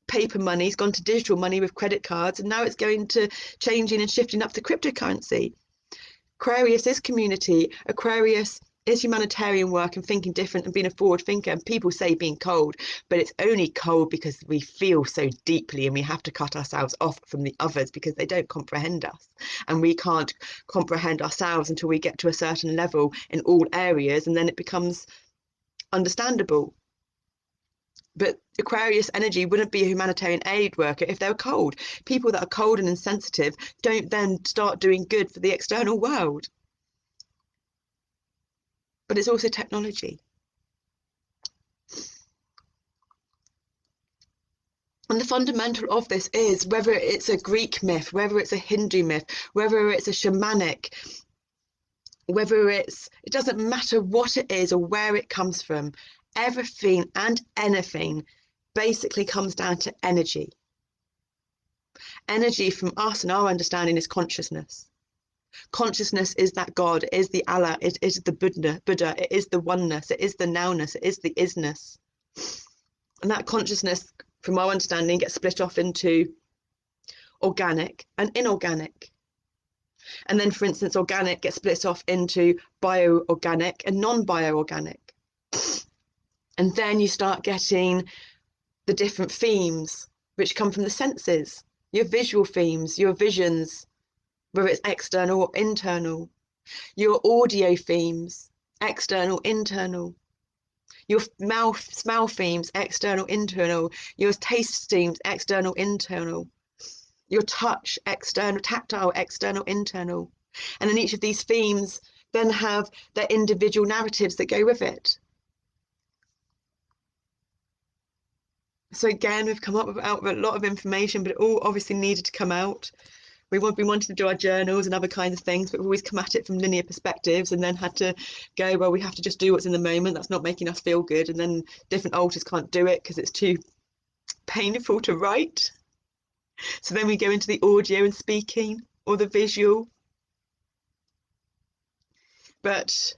paper money, has gone to digital money with credit cards, and now it's going to changing and shifting up to cryptocurrency. Aquarius is community. Aquarius is humanitarian work and thinking different and being a forward thinker. And people say being cold, but it's only cold because we feel so deeply and we have to cut ourselves off from the others because they don't comprehend us. And we can't comprehend ourselves until we get to a certain level in all areas, and then it becomes understandable. But Aquarius energy wouldn't be a humanitarian aid worker if they were cold. People that are cold and insensitive don't then start doing good for the external world. But it's also technology. And the fundamental of this is, whether it's a Greek myth, whether it's a Hindu myth, whether it's a shamanic, whether it doesn't matter what it is or where it comes from, everything and anything basically comes down to energy. Energy from us and our understanding is consciousness. Consciousness is that God, it is the Allah, it is the Buddha, it is the oneness, it is the nowness, it is the isness. And that consciousness, from our understanding, gets split off into organic and inorganic. And then, for instance, organic gets split off into bioorganic and non-bioorganic. And then you start getting the different themes which come from the senses, your visual themes, your visions, whether it's external or internal, your audio themes, external, internal, your smell themes, external, internal, your taste themes, external, internal, your touch, external, tactile, external, internal. And then each of these themes then have their individual narratives that go with it. So again, we've come up with a lot of information, but it all obviously needed to come out. We wanted to do our journals and other kinds of things, but we've always come at it from linear perspectives and then had to go, well, we have to just do what's in the moment. That's not making us feel good. And then different altars can't do it because it's too painful to write. So then we go into the audio and speaking or the visual. But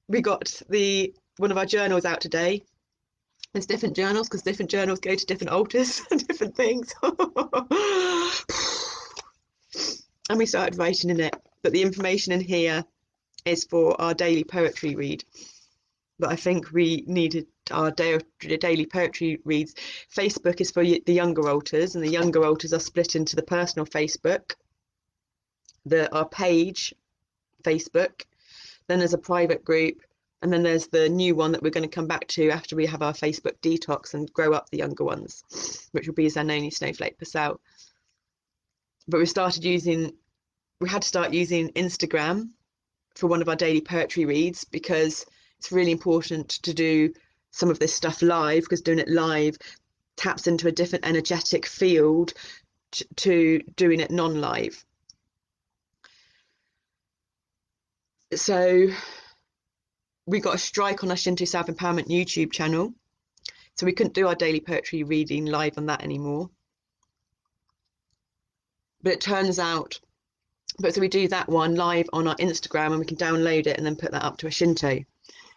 we got one of our journals out today. There's different journals because different journals go to different altars and different things. And we started writing in it. But the information in here is for our daily poetry read. But I think we needed our daily poetry reads. Facebook is for the younger altars, and the younger altars are split into the personal Facebook, our page Facebook, then there's a private group, and then there's the new one that we're going to come back to after we have our Facebook detox and grow up the younger ones, which will be Zanoni, Snowflake, Purcell. But we had to start using Instagram for one of our daily poetry reads because it's really important to do some of this stuff live, because doing it live taps into a different energetic field to doing it non-live. So we got a strike on our Shinto Self-Empowerment YouTube channel, so we couldn't do our daily poetry reading live on that anymore. But it turns out, so we do that one live on our Instagram and we can download it and then put that up to a Shinto.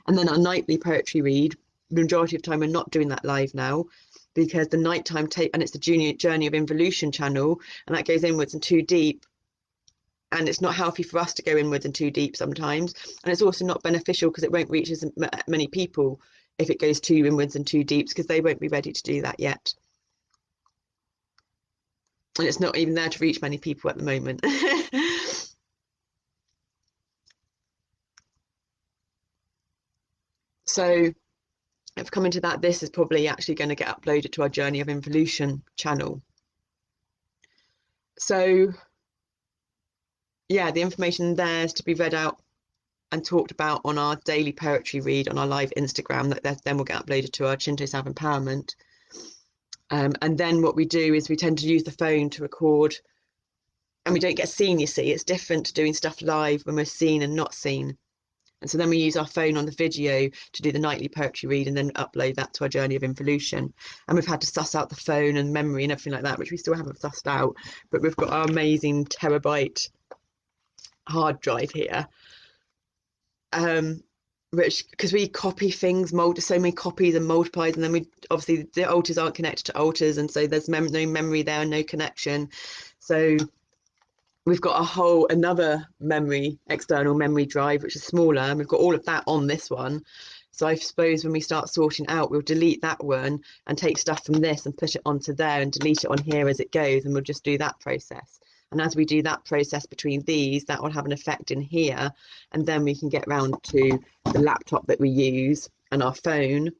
And then our nightly poetry read, the majority of the time we're not doing that live now, because the nighttime and it's the Journey of Involution channel, and that goes inwards and too deep. And it's not healthy for us to go inwards and too deep sometimes. And it's also not beneficial because it won't reach as many people if it goes too inwards and too deep, because they won't be ready to do that yet. And it's not even there to reach many people at the moment. So if coming to that, this is probably actually going to get uploaded to our Journey of Involution channel. So yeah, the information there is to be read out and talked about on our daily poetry read on our live Instagram, that then will get uploaded to our Shinto Self-Empowerment. And then what we do is we tend to use the phone to record, and we don't get seen, you see. It's different to doing stuff live when we're seen and not seen. And so then we use our phone on the video to do the nightly poetry read and then upload that to our Journey of Involution. And we've had to suss out the phone and memory and everything like that, which we still haven't sussed out. But we've got our amazing terabyte hard drive here, which, because we copy things, so many copies and multiplies, and then we obviously the altars aren't connected to altars, and so there's no memory there and no connection. So we've got another external memory drive, which is smaller, and we've got all of that on this one. So I suppose when we start sorting out, we'll delete that one and take stuff from this and put it onto there and delete it on here as it goes, and we'll just do that process. And as we do that process between these, that will have an effect in here, and then we can get round to the laptop that we use and our phone.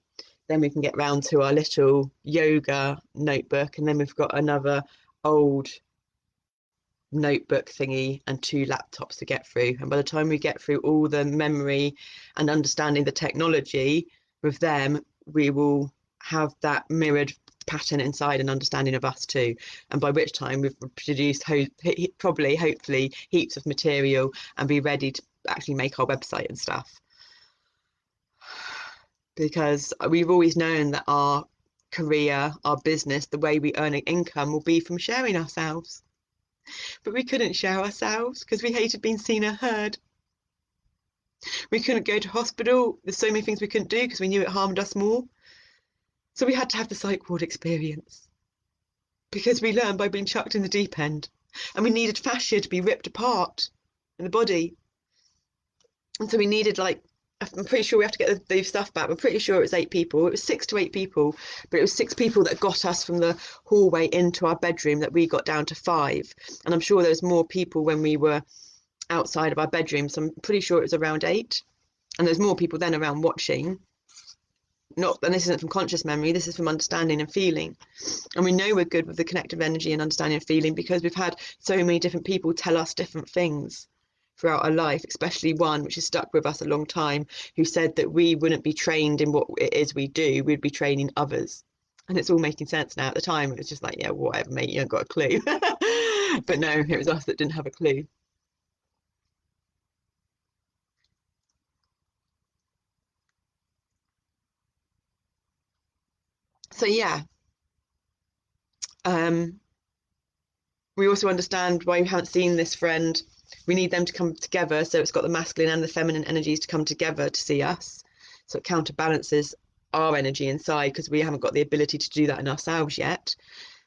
Then we can get round to our little yoga notebook, and then we've got another old notebook thingy and 2 laptops to get through. And by the time we get through all the memory and understanding the technology with them, we will have that mirrored pattern inside and understanding of us too, and by which time we've produced hopefully heaps of material and be ready to actually make our website and stuff. Because we've always known that our career, our business, the way we earn an income will be from sharing ourselves. but we couldn't share ourselves because we hated being seen or heard. We couldn't go to hospital. There's so many things we couldn't do because we knew it harmed us more. So we had to have the psych ward experience because we learned by being chucked in the deep end, and we needed fascia to be ripped apart in the body. And so we needed, like, I'm pretty sure we have to get the stuff back. I'm pretty sure it was 8 people. It was 6 to 8 people, but it was 6 people that got us from the hallway into our bedroom that we got down to 5. And I'm sure there was more people when we were outside of our bedroom. So I'm pretty sure it was around 8. And there's more people then around watching. Not, and this isn't from conscious memory, this is from understanding and feeling. And we know we're good with the connective energy and understanding and feeling because we've had so many different people tell us different things throughout our life, especially one which has stuck with us a long time, who said that we wouldn't be trained in what it is we do, we'd be training others. And it's all making sense now. At the time it was just like, yeah, whatever, mate, you ain't got a clue. But no, it was us that didn't have a clue. So yeah, we also understand why we haven't seen this friend. We need them to come together, so it's got the masculine and the feminine energies to come together to see us, so it counterbalances our energy inside because we haven't got the ability to do that in ourselves yet.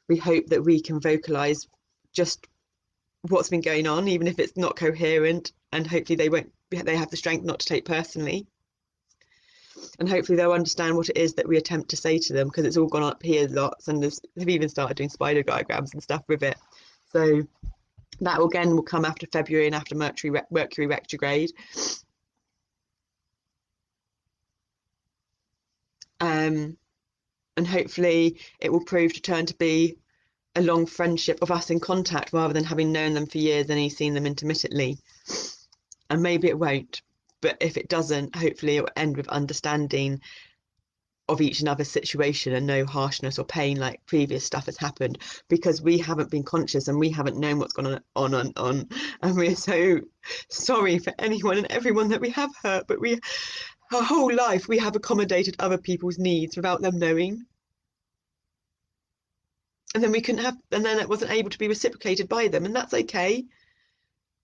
We hope that we can vocalize just what's been going on, even if it's not coherent, and hopefully they have the strength not to take personally, and hopefully they'll understand what it is that we attempt to say to them, because it's all gone up here lots, and they've even started doing spider diagrams and stuff with it. So that again will come after February and after Mercury retrograde. And hopefully it will prove to turn to be a long friendship of us in contact rather than having known them for years and only seen them intermittently. And maybe it won't, but if it doesn't, hopefully it will end with understanding of each and other's situation and no harshness or pain like previous stuff has happened, because we haven't been conscious and we haven't known what's gone on and we're so sorry for anyone and everyone that we have hurt, but our whole life we have accommodated other people's needs without them knowing, and then we couldn't have, and then it wasn't able to be reciprocated by them, and that's okay.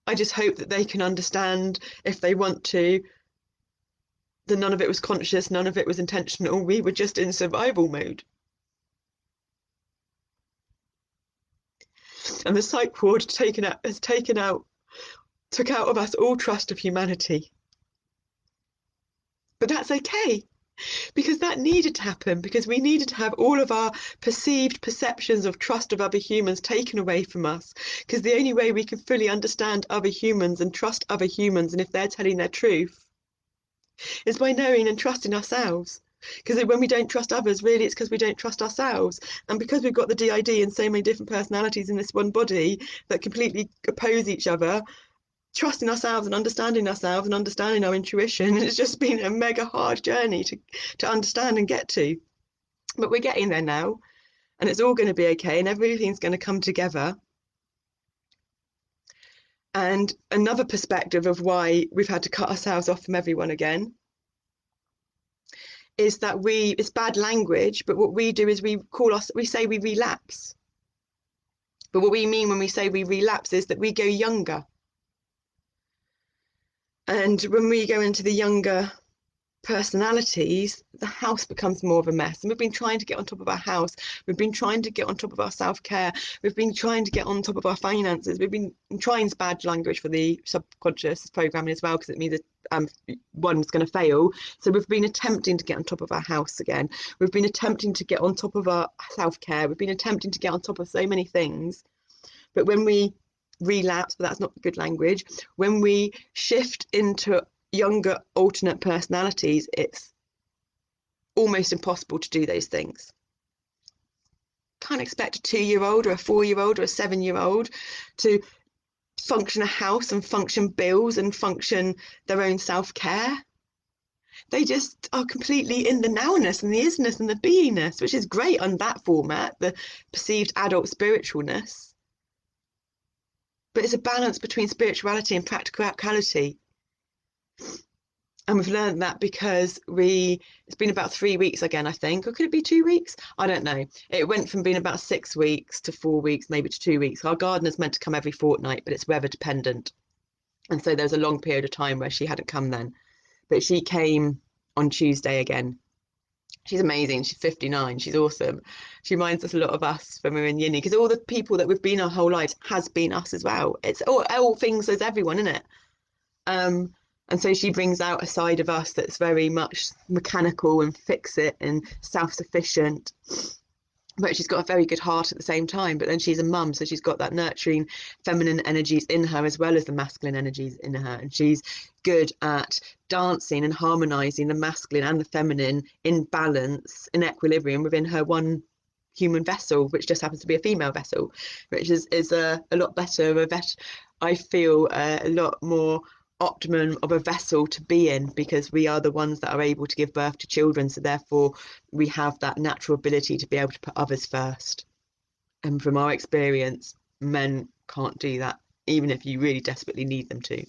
I just hope that they can understand, if they want to, that none of it was conscious, none of it was intentional. We were just in survival mode. And the psych ward took out of us all trust of humanity. But that's okay, because that needed to happen, because we needed to have all of our perceived perceptions of trust of other humans taken away from us, because the only way we can fully understand other humans and trust other humans, and if they're telling their truth, is by knowing and trusting ourselves. Because when we don't trust others, really it's because we don't trust ourselves. And because we've got the DID and so many different personalities in this one body that completely oppose each other, trusting ourselves and understanding our intuition, it's just been a mega hard journey to understand and get to. But we're getting there now, and it's all going to be okay, and everything's going to come together. And another perspective of why we've had to cut ourselves off from everyone again is that it's bad language, but what we do is we say we relapse. But what we mean when we say we relapse is that we go younger. And when we go into the younger personalities, the house becomes more of a mess. And we've been trying to get on top of our house. We've been trying to get on top of our self-care. We've been trying to get on top of our finances. We've been trying bad language for the subconscious programming as well, because it means that one's going to fail. So we've been attempting to get on top of our house again. We've been attempting to get on top of our self-care. We've been attempting to get on top of so many things. But when we relapse, but that's not good language, when we shift into younger alternate personalities, it's almost impossible to do those things. Can't expect a 2-year-old or a 4-year-old or a 7-year-old to function a house and function bills and function their own self-care. They just are completely in the nowness and the isness and the beingness, which is great on that format, the perceived adult spiritualness. But it's a balance between spirituality and practicality. And we've learned that because it's been about 3 weeks again, I think, or could it be 2 weeks? I don't know. It went from being about 6 weeks to 4 weeks, maybe to 2 weeks. Our gardener's meant to come every fortnight, but it's weather dependent. And so there was a long period of time where she hadn't come then. But she came on Tuesday again. She's amazing. She's 59. She's awesome. She reminds us a lot of us when we were in uni, because all the people that we've been our whole lives has been us as well. It's all things as everyone, isn't it? And so she brings out a side of us that's very much mechanical and fix it and self-sufficient. But she's got a very good heart at the same time. But then she's a mum, so she's got that nurturing feminine energies in her as well as the masculine energies in her. And she's good at dancing and harmonizing the masculine and the feminine in balance, in equilibrium within her one human vessel, which just happens to be a female vessel, which is a lot better, I feel a lot more optimum of a vessel to be in, because we are the ones that are able to give birth to children, so therefore we have that natural ability to be able to put others first. And from our experience, men can't do that, even if you really desperately need them to.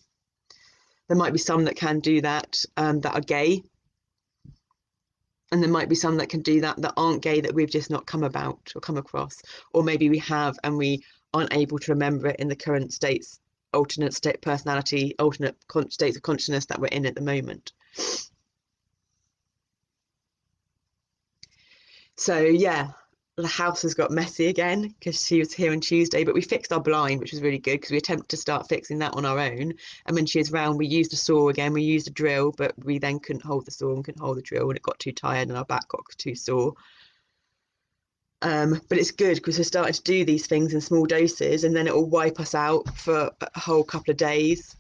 There might be some that can do that, that are gay, and there might be some that can do that that aren't gay, that we've just not come about or come across, or maybe we have and we aren't able to remember it in the current states, alternate state personality, alternate states of consciousness that we're in at the moment. So yeah, the house has got messy again because she was here on Tuesday, but we fixed our blind, which was really good, because we attempted to start fixing that on our own. And when she was round, we used a saw again, we used a drill, but we then couldn't hold the saw and couldn't hold the drill, and it got too tired and our back got too sore. But it's good because we're starting to do these things in small doses, and then it will wipe us out for a whole couple of days.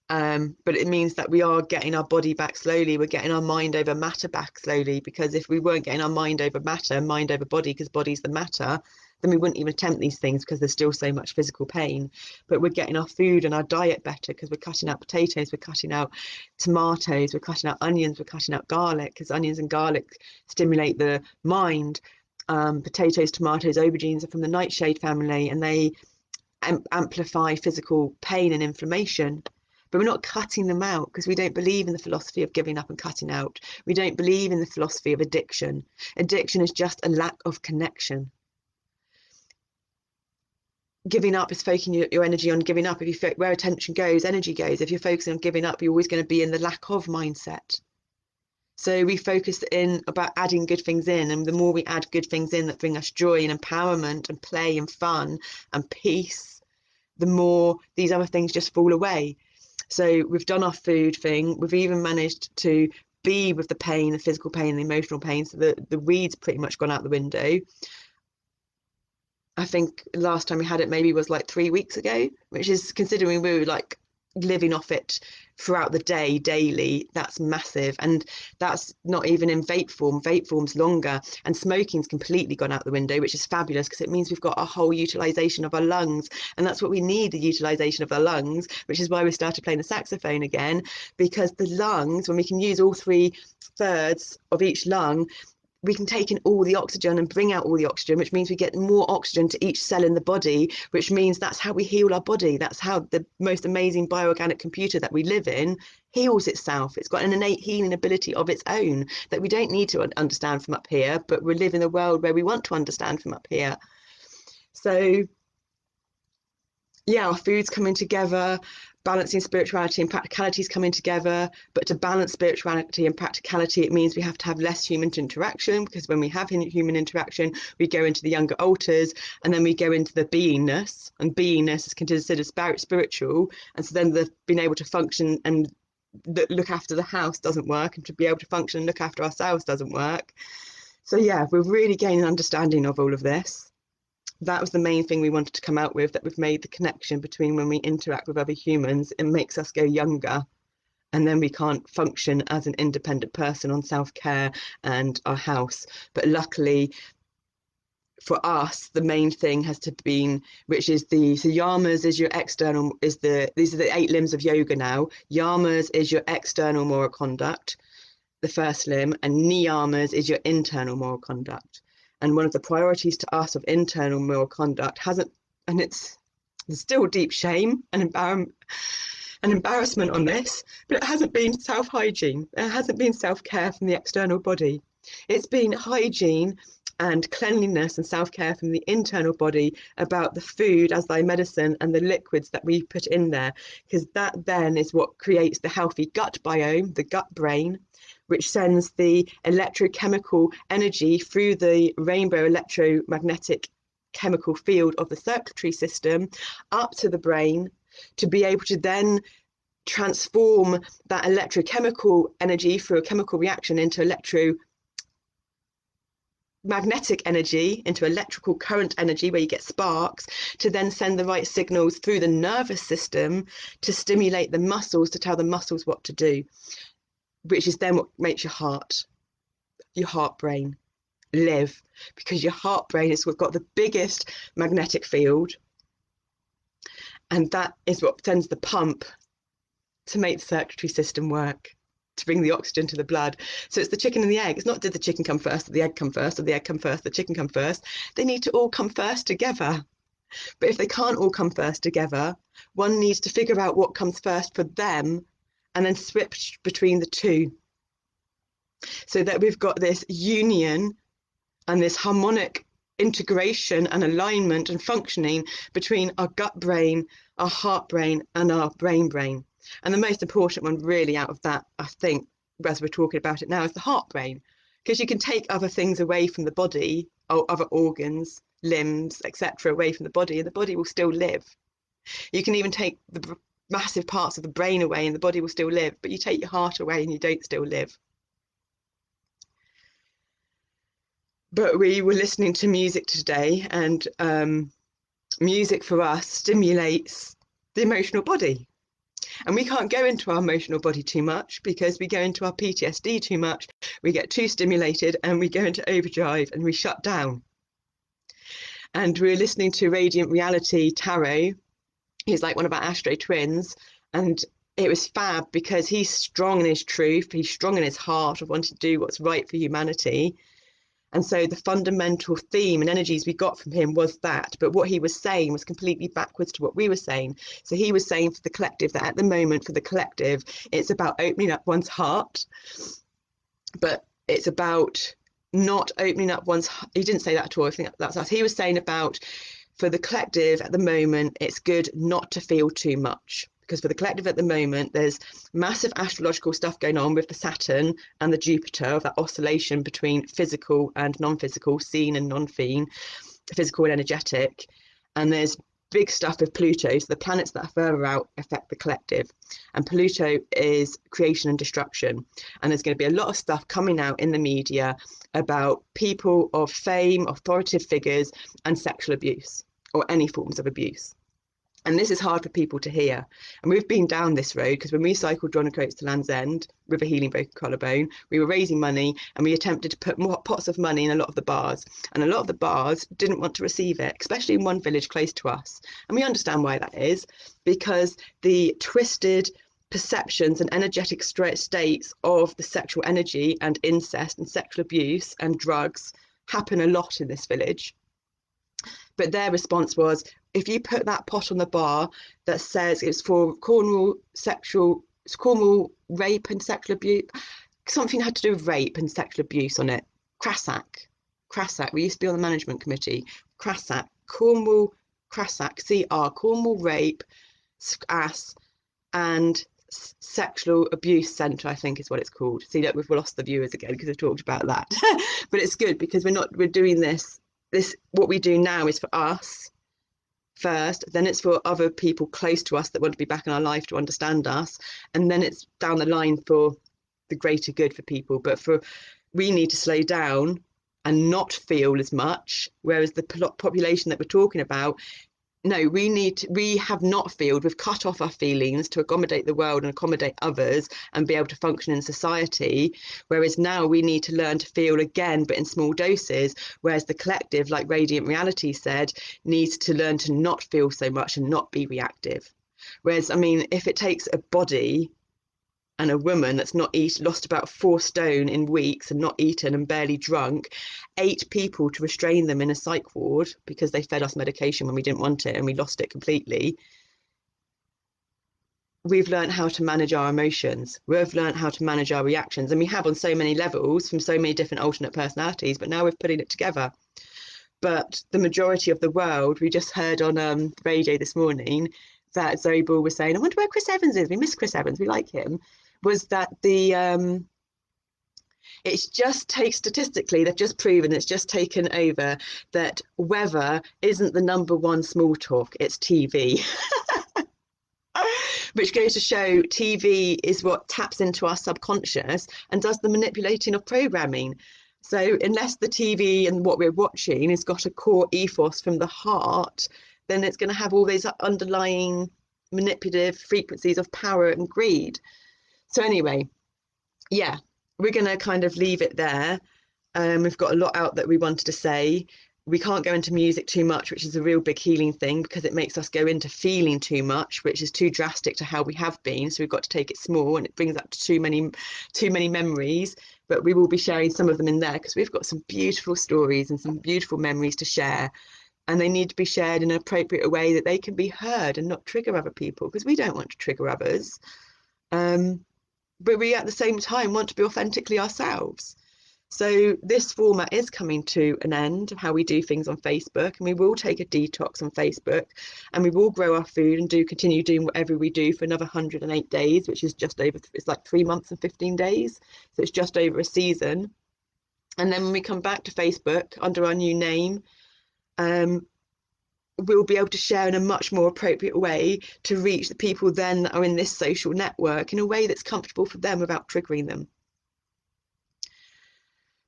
But it means that we are getting our body back slowly. We're getting our mind over matter back slowly, because if we weren't getting our mind over matter, mind over body, because body's the matter, then we wouldn't even attempt these things, because there's still so much physical pain. But we're getting our food and our diet better, because we're cutting out potatoes, we're cutting out tomatoes, we're cutting out onions, we're cutting out garlic, because onions and garlic stimulate the mind. Potatoes, tomatoes, aubergines are from the nightshade family, and they amplify physical pain and inflammation. But we're not cutting them out, because we don't believe in the philosophy of giving up and cutting out. We don't believe in the philosophy of addiction. Addiction is just a lack of connection. Giving up is focusing your energy on giving up. If you where attention goes, energy goes. If you're focusing on giving up, you're always going to be in the lack of mindset. So we focus in about adding good things in, and the more we add good things in that bring us joy and empowerment and play and fun and peace, the more these other things just fall away. So we've done our food thing. We've even managed to be with the pain, the physical pain, the emotional pain. So the weed's pretty much gone out the window. I think last time we had it maybe was like 3 weeks ago, which is, considering we were like living off it throughout the day, daily, that's massive. And that's not even in vape form. Vape form's longer, and smoking's completely gone out the window, which is fabulous, because it means we've got a whole utilization of our lungs, and that's what we need, the utilization of our lungs, which is why we started playing the saxophone again, because the lungs, when we can use all 3/3 of each lung, we can take in all the oxygen and bring out all the oxygen, which means we get more oxygen to each cell in the body, which means that's how we heal our body. That's how the most amazing bioorganic computer that we live in heals itself. It's got an innate healing ability of its own that we don't need to understand from up here, but we live in a world where we want to understand from up here. So yeah, our food's coming together, balancing spirituality and practicality is coming together. But to balance spirituality and practicality, it means we have to have less human interaction, because when we have human interaction, we go into the younger alters, and then we go into the beingness, and beingness is considered spiritual. And so then the being able to function and look after the house doesn't work, and to be able to function and look after ourselves doesn't work. So yeah, we're really gaining understanding of all of this. That was the main thing we wanted to come out with, that we've made the connection between when we interact with other humans, it makes us go younger, and then we can't function as an independent person on self-care and our house. But luckily for us, the main thing has to be, which is so yamas is your external, these are the 8 limbs of yoga now. Yamas is your external moral conduct, the first limb, and niyamas is your internal moral conduct. And one of the priorities to us of internal moral conduct there's still deep shame and embarrassment an embarrassment on this, but it hasn't been self-hygiene. It hasn't been self-care from the external body. It's been hygiene and cleanliness and self-care from the internal body about the food as thy medicine and the liquids that we put in there, because that then is what creates the healthy gut biome, the gut brain, which sends the electrochemical energy through the rainbow electromagnetic chemical field of the circulatory system up to the brain to be able to then transform that electrochemical energy through a chemical reaction into electromagnetic energy, into electrical current energy where you get sparks, to then send the right signals through the nervous system to stimulate the muscles, to tell the muscles what to do, which is then what makes your heart brain live, because your heart brain has got the biggest magnetic field, and that is what sends the pump to make the circulatory system work, to bring the oxygen to the blood. So it's the chicken and the egg. It's not did the chicken come first, or the egg come first, or the egg come first, the chicken come first. They need to all come first together. But if they can't all come first together, one needs to figure out what comes first for them and then switch between the two, so that we've got this union and this harmonic integration and alignment and functioning between our gut brain, our heart brain, and our brain. And the most important one really out of that, I think, as we're talking about it now, is the heart brain, because you can take other things away from the body, or other organs, limbs, etc., away from the body, and the body will still live. You can even take the massive parts of the brain away and the body will still live, but you take your heart away and you don't still live. But we were listening to music today, and music for us stimulates the emotional body. And we can't go into our emotional body too much, because we go into our PTSD too much, we get too stimulated and we go into overdrive and we shut down. And we were listening to Radiant Reality Tarot. He's like one of our astro twins, and it was fab because he's strong in his truth, he's strong in his heart of wanting to do what's right for humanity. And so the fundamental theme and energies we got from him was that, but what he was saying was completely backwards to what we were saying. So he was saying for the collective that at the moment, for the collective, it's about opening up one's heart, but it's about not opening up one's, he didn't say that at all, I think that's us. He was saying about, for the collective at the moment, it's good not to feel too much. Because for the collective at the moment, there's massive astrological stuff going on with the Saturn and the Jupiter, of that oscillation between physical and non-physical, seen and non-seen, physical and energetic. And there's big stuff with Pluto. So the planets that are further out affect the collective. And Pluto is creation and destruction. And there's going to be a lot of stuff coming out in the media about people of fame, authoritative figures, and sexual abuse, or any forms of abuse. And this is hard for people to hear. And we've been down this road, because when we cycled John O'Groats to Land's End with a healing broken collarbone, we were raising money and we attempted to put more pots of money in a lot of the bars. And a lot of the bars didn't want to receive it, especially in one village close to us. And we understand why that is, because the twisted perceptions and energetic states of the sexual energy and incest and sexual abuse and drugs happen a lot in this village. But their response was, if you put that pot on the bar that says it's for Cornwall rape and sexual abuse, something had to do with rape and sexual abuse on it. Crassack. We used to be on the management committee. Cornwall rape, ass, and sexual abuse centre, I think is what it's called. See, look, we've lost the viewers again because we've talked about that. But it's good because we're doing this, what we do now is for us first, then it's for other people close to us that want to be back in our life to understand us, and then it's down the line for the greater good for people. But we need to slow down and not feel as much, whereas the population that we're talking about, no, we have not felt, we've cut off our feelings to accommodate the world and accommodate others and be able to function in society, whereas now we need to learn to feel again, but in small doses, whereas the collective, like Radiant Reality said, needs to learn to not feel so much and not be reactive. Whereas, I mean, if it takes a body and a woman that's not lost about 4 stone in weeks and not eaten and barely drunk, 8 people to restrain them in a psych ward because they fed us medication when we didn't want it and we lost it completely. we've learned how to manage our emotions. We've learned how to manage our reactions, and we have on so many levels from so many different alternate personalities, but now we're putting it together. But the majority of the world, we just heard on radio this morning that Zoe Ball was saying, I wonder where Chris Evans is. We miss Chris Evans. We like him. Was that it's just take statistically, they've just proven, it's just taken over that weather isn't the number one small talk, it's TV. Which goes to show TV is what taps into our subconscious and does the manipulating of programming. So unless the TV and what we're watching has got a core ethos from the heart, then it's going to have all these underlying manipulative frequencies of power and greed. So anyway, yeah, we're going to kind of leave it there. We've got a lot out that we wanted to say. We can't go into music too much, which is a real big healing thing, because it makes us go into feeling too much, which is too drastic to how we have been. So we've got to take it small, and it brings up too many memories. But we will be sharing some of them in there, because we've got some beautiful stories and some beautiful memories to share, and they need to be shared in an appropriate way that they can be heard and not trigger other people, because we don't want to trigger others. But we at the same time want to be authentically ourselves. So this format is coming to an end of how we do things on Facebook, and we will take a detox on Facebook, and we will grow our food and continue doing whatever we do for another 108 days, which is just over, it's like 3 months and 15 days. So it's just over a season. And then when we come back to Facebook under our new name, we'll be able to share in a much more appropriate way to reach the people then that are in this social network in a way that's comfortable for them without triggering them.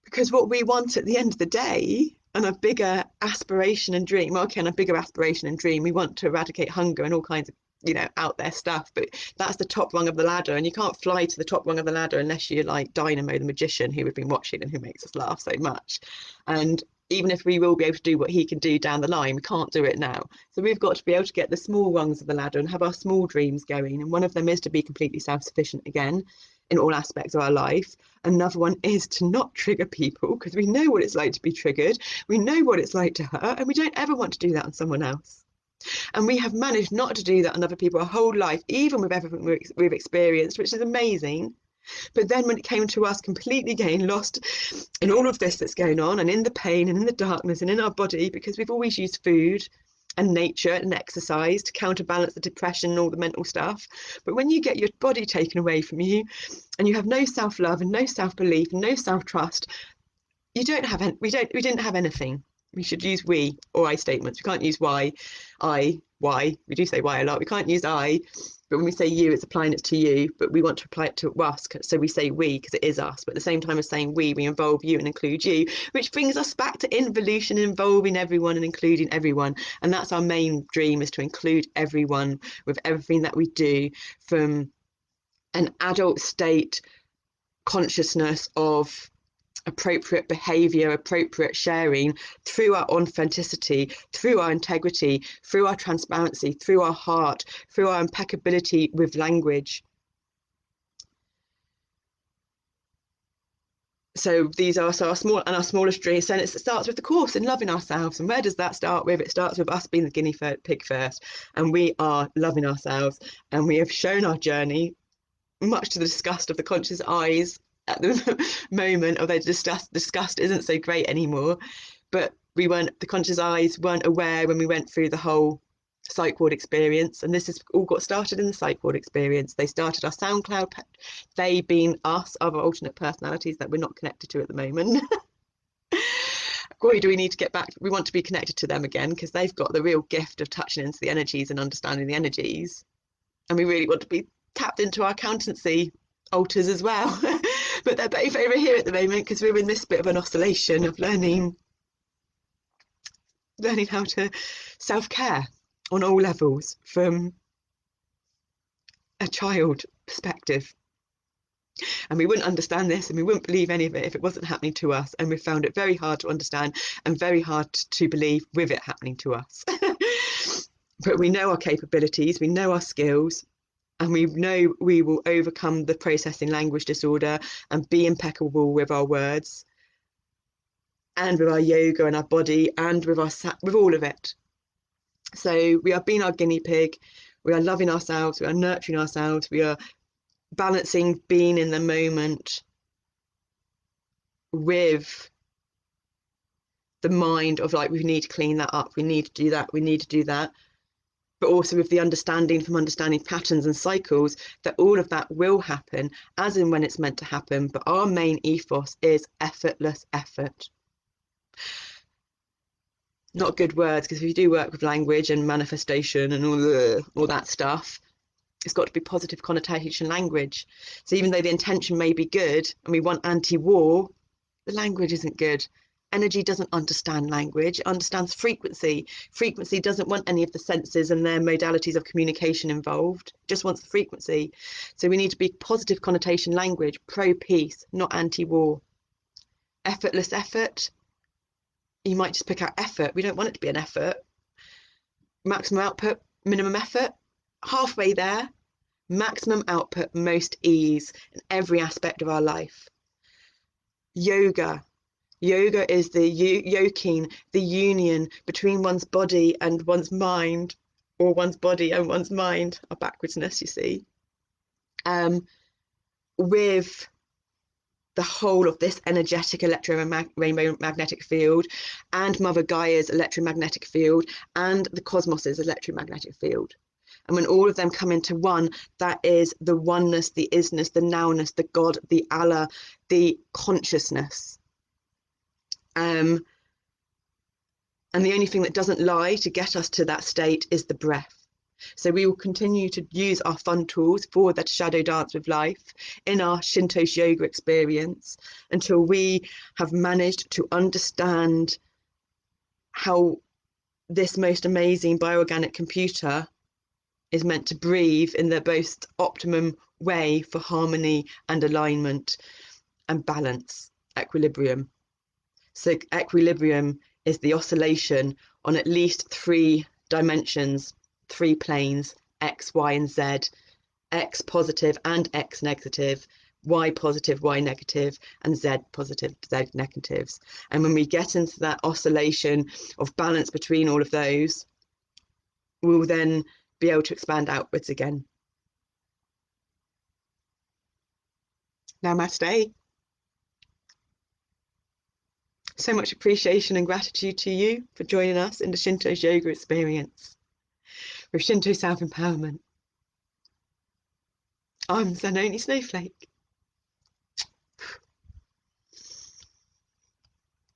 Because what we want at the end of the day, and a bigger aspiration and dream, okay, and a bigger aspiration and dream, we want to eradicate hunger and all kinds of, out there stuff, but that's the top rung of the ladder, and you can't fly to the top rung of the ladder unless you're like Dynamo the magician, who we've been watching and who makes us laugh so much. And even if we will be able to do what he can do down the line, we can't do it now. So we've got to be able to get the small rungs of the ladder and have our small dreams going, and one of them is to be completely self-sufficient again in all aspects of our life. Another one is to not trigger people, because we know what it's like to be triggered, we know what it's like to hurt, and we don't ever want to do that on someone else. And we have managed not to do that on other people our whole life, even with everything we've experienced, which is amazing. But then when it came to us completely getting lost in all of this that's going on, and in the pain and in the darkness and in our body, because we've always used food and nature and exercise to counterbalance the depression and all the mental stuff. But when you get your body taken away from you, and you have no self-love and no self-belief and no self-trust, we didn't have anything. We should use we or I statements. We can't use why, I, why. We do say why a lot. We can't use I, but when we say you, it's applying it to you, but we want to apply it to us, so we say we because it is us. But at the same time as saying we involve you and include you, which brings us back to involution, involving everyone and including everyone. And that's our main dream, is to include everyone with everything that we do, from an adult state consciousness of appropriate behavior, appropriate sharing, through our authenticity, through our integrity, through our transparency, through our heart, through our impeccability with language. So these are our smallest dreams. And it starts with the course in loving ourselves. And where does that start with? It starts with us being the guinea pig first, and we are loving ourselves, and we have shown our journey, much to the disgust of the conscious eyes at the moment, although disgust isn't so great anymore. But the conscious eyes weren't aware when we went through the whole psych ward experience, and this has all got started in the psych ward experience. They started our SoundCloud, they being us, other alternate personalities that we're not connected to at the moment. Boy, do we need to get back, we want to be connected to them again, because they've got the real gift of touching into the energies and understanding the energies, and we really want to be tapped into our accountancy altars as well. But they're both over here at the moment, because we're in this bit of an oscillation of learning how to self-care on all levels from a child perspective. And we wouldn't understand this, and we wouldn't believe any of it if it wasn't happening to us, and we found it very hard to understand and very hard to believe with it happening to us. But we know our capabilities, we know our skills, and we know we will overcome the processing language disorder and be impeccable with our words and with our yoga and our body and with all of it. So we are being our guinea pig. We are loving ourselves, we are nurturing ourselves, we are balancing being in the moment with the mind of like, we need to clean that up, we need to do that, we need to do that. But also with the understanding from understanding patterns and cycles that all of that will happen as and when it's meant to happen. But our main ethos is effortless effort. Not good words, because if you do work with language and manifestation and all that stuff, it's got to be positive connotation language. So even though the intention may be good and we want anti-war, the language isn't good. Energy doesn't understand language, it understands frequency. Frequency doesn't want any of the senses and their modalities of communication involved, it just wants the frequency. So we need to be positive connotation language, pro-peace, not anti-war. Effortless effort, you might just pick out effort. We don't want it to be an effort. Maximum output, minimum effort, halfway there. Maximum output, most ease in every aspect of our life. Yoga. Yoga is the yoking, the union between one's body and one's mind, or one's body and one's mind, our backwardsness, you see, with the whole of this energetic rainbow magnetic field and Mother Gaia's electromagnetic field and the cosmos's electromagnetic field. And when all of them come into one, that is the oneness, the isness, the nowness, the God, the Allah, the consciousness. And the only thing that doesn't lie to get us to that state is the breath. So we will continue to use our fun tools for that shadow dance with life in our ShintoSE yoga experience until we have managed to understand how this most amazing bioorganic computer is meant to breathe in the most optimum way for harmony and alignment and balance, equilibrium. So equilibrium is the oscillation on at least 3 dimensions, 3 planes, X, Y, and Z, X positive and X negative, Y positive, Y negative, and Z positive, Z negatives. And when we get into that oscillation of balance between all of those, we'll then be able to expand outwards again. Namaste. So much appreciation and gratitude to you for joining us in the ShintoSE yoga experience with Shinto self-empowerment. I'm Zanoni Snowflake.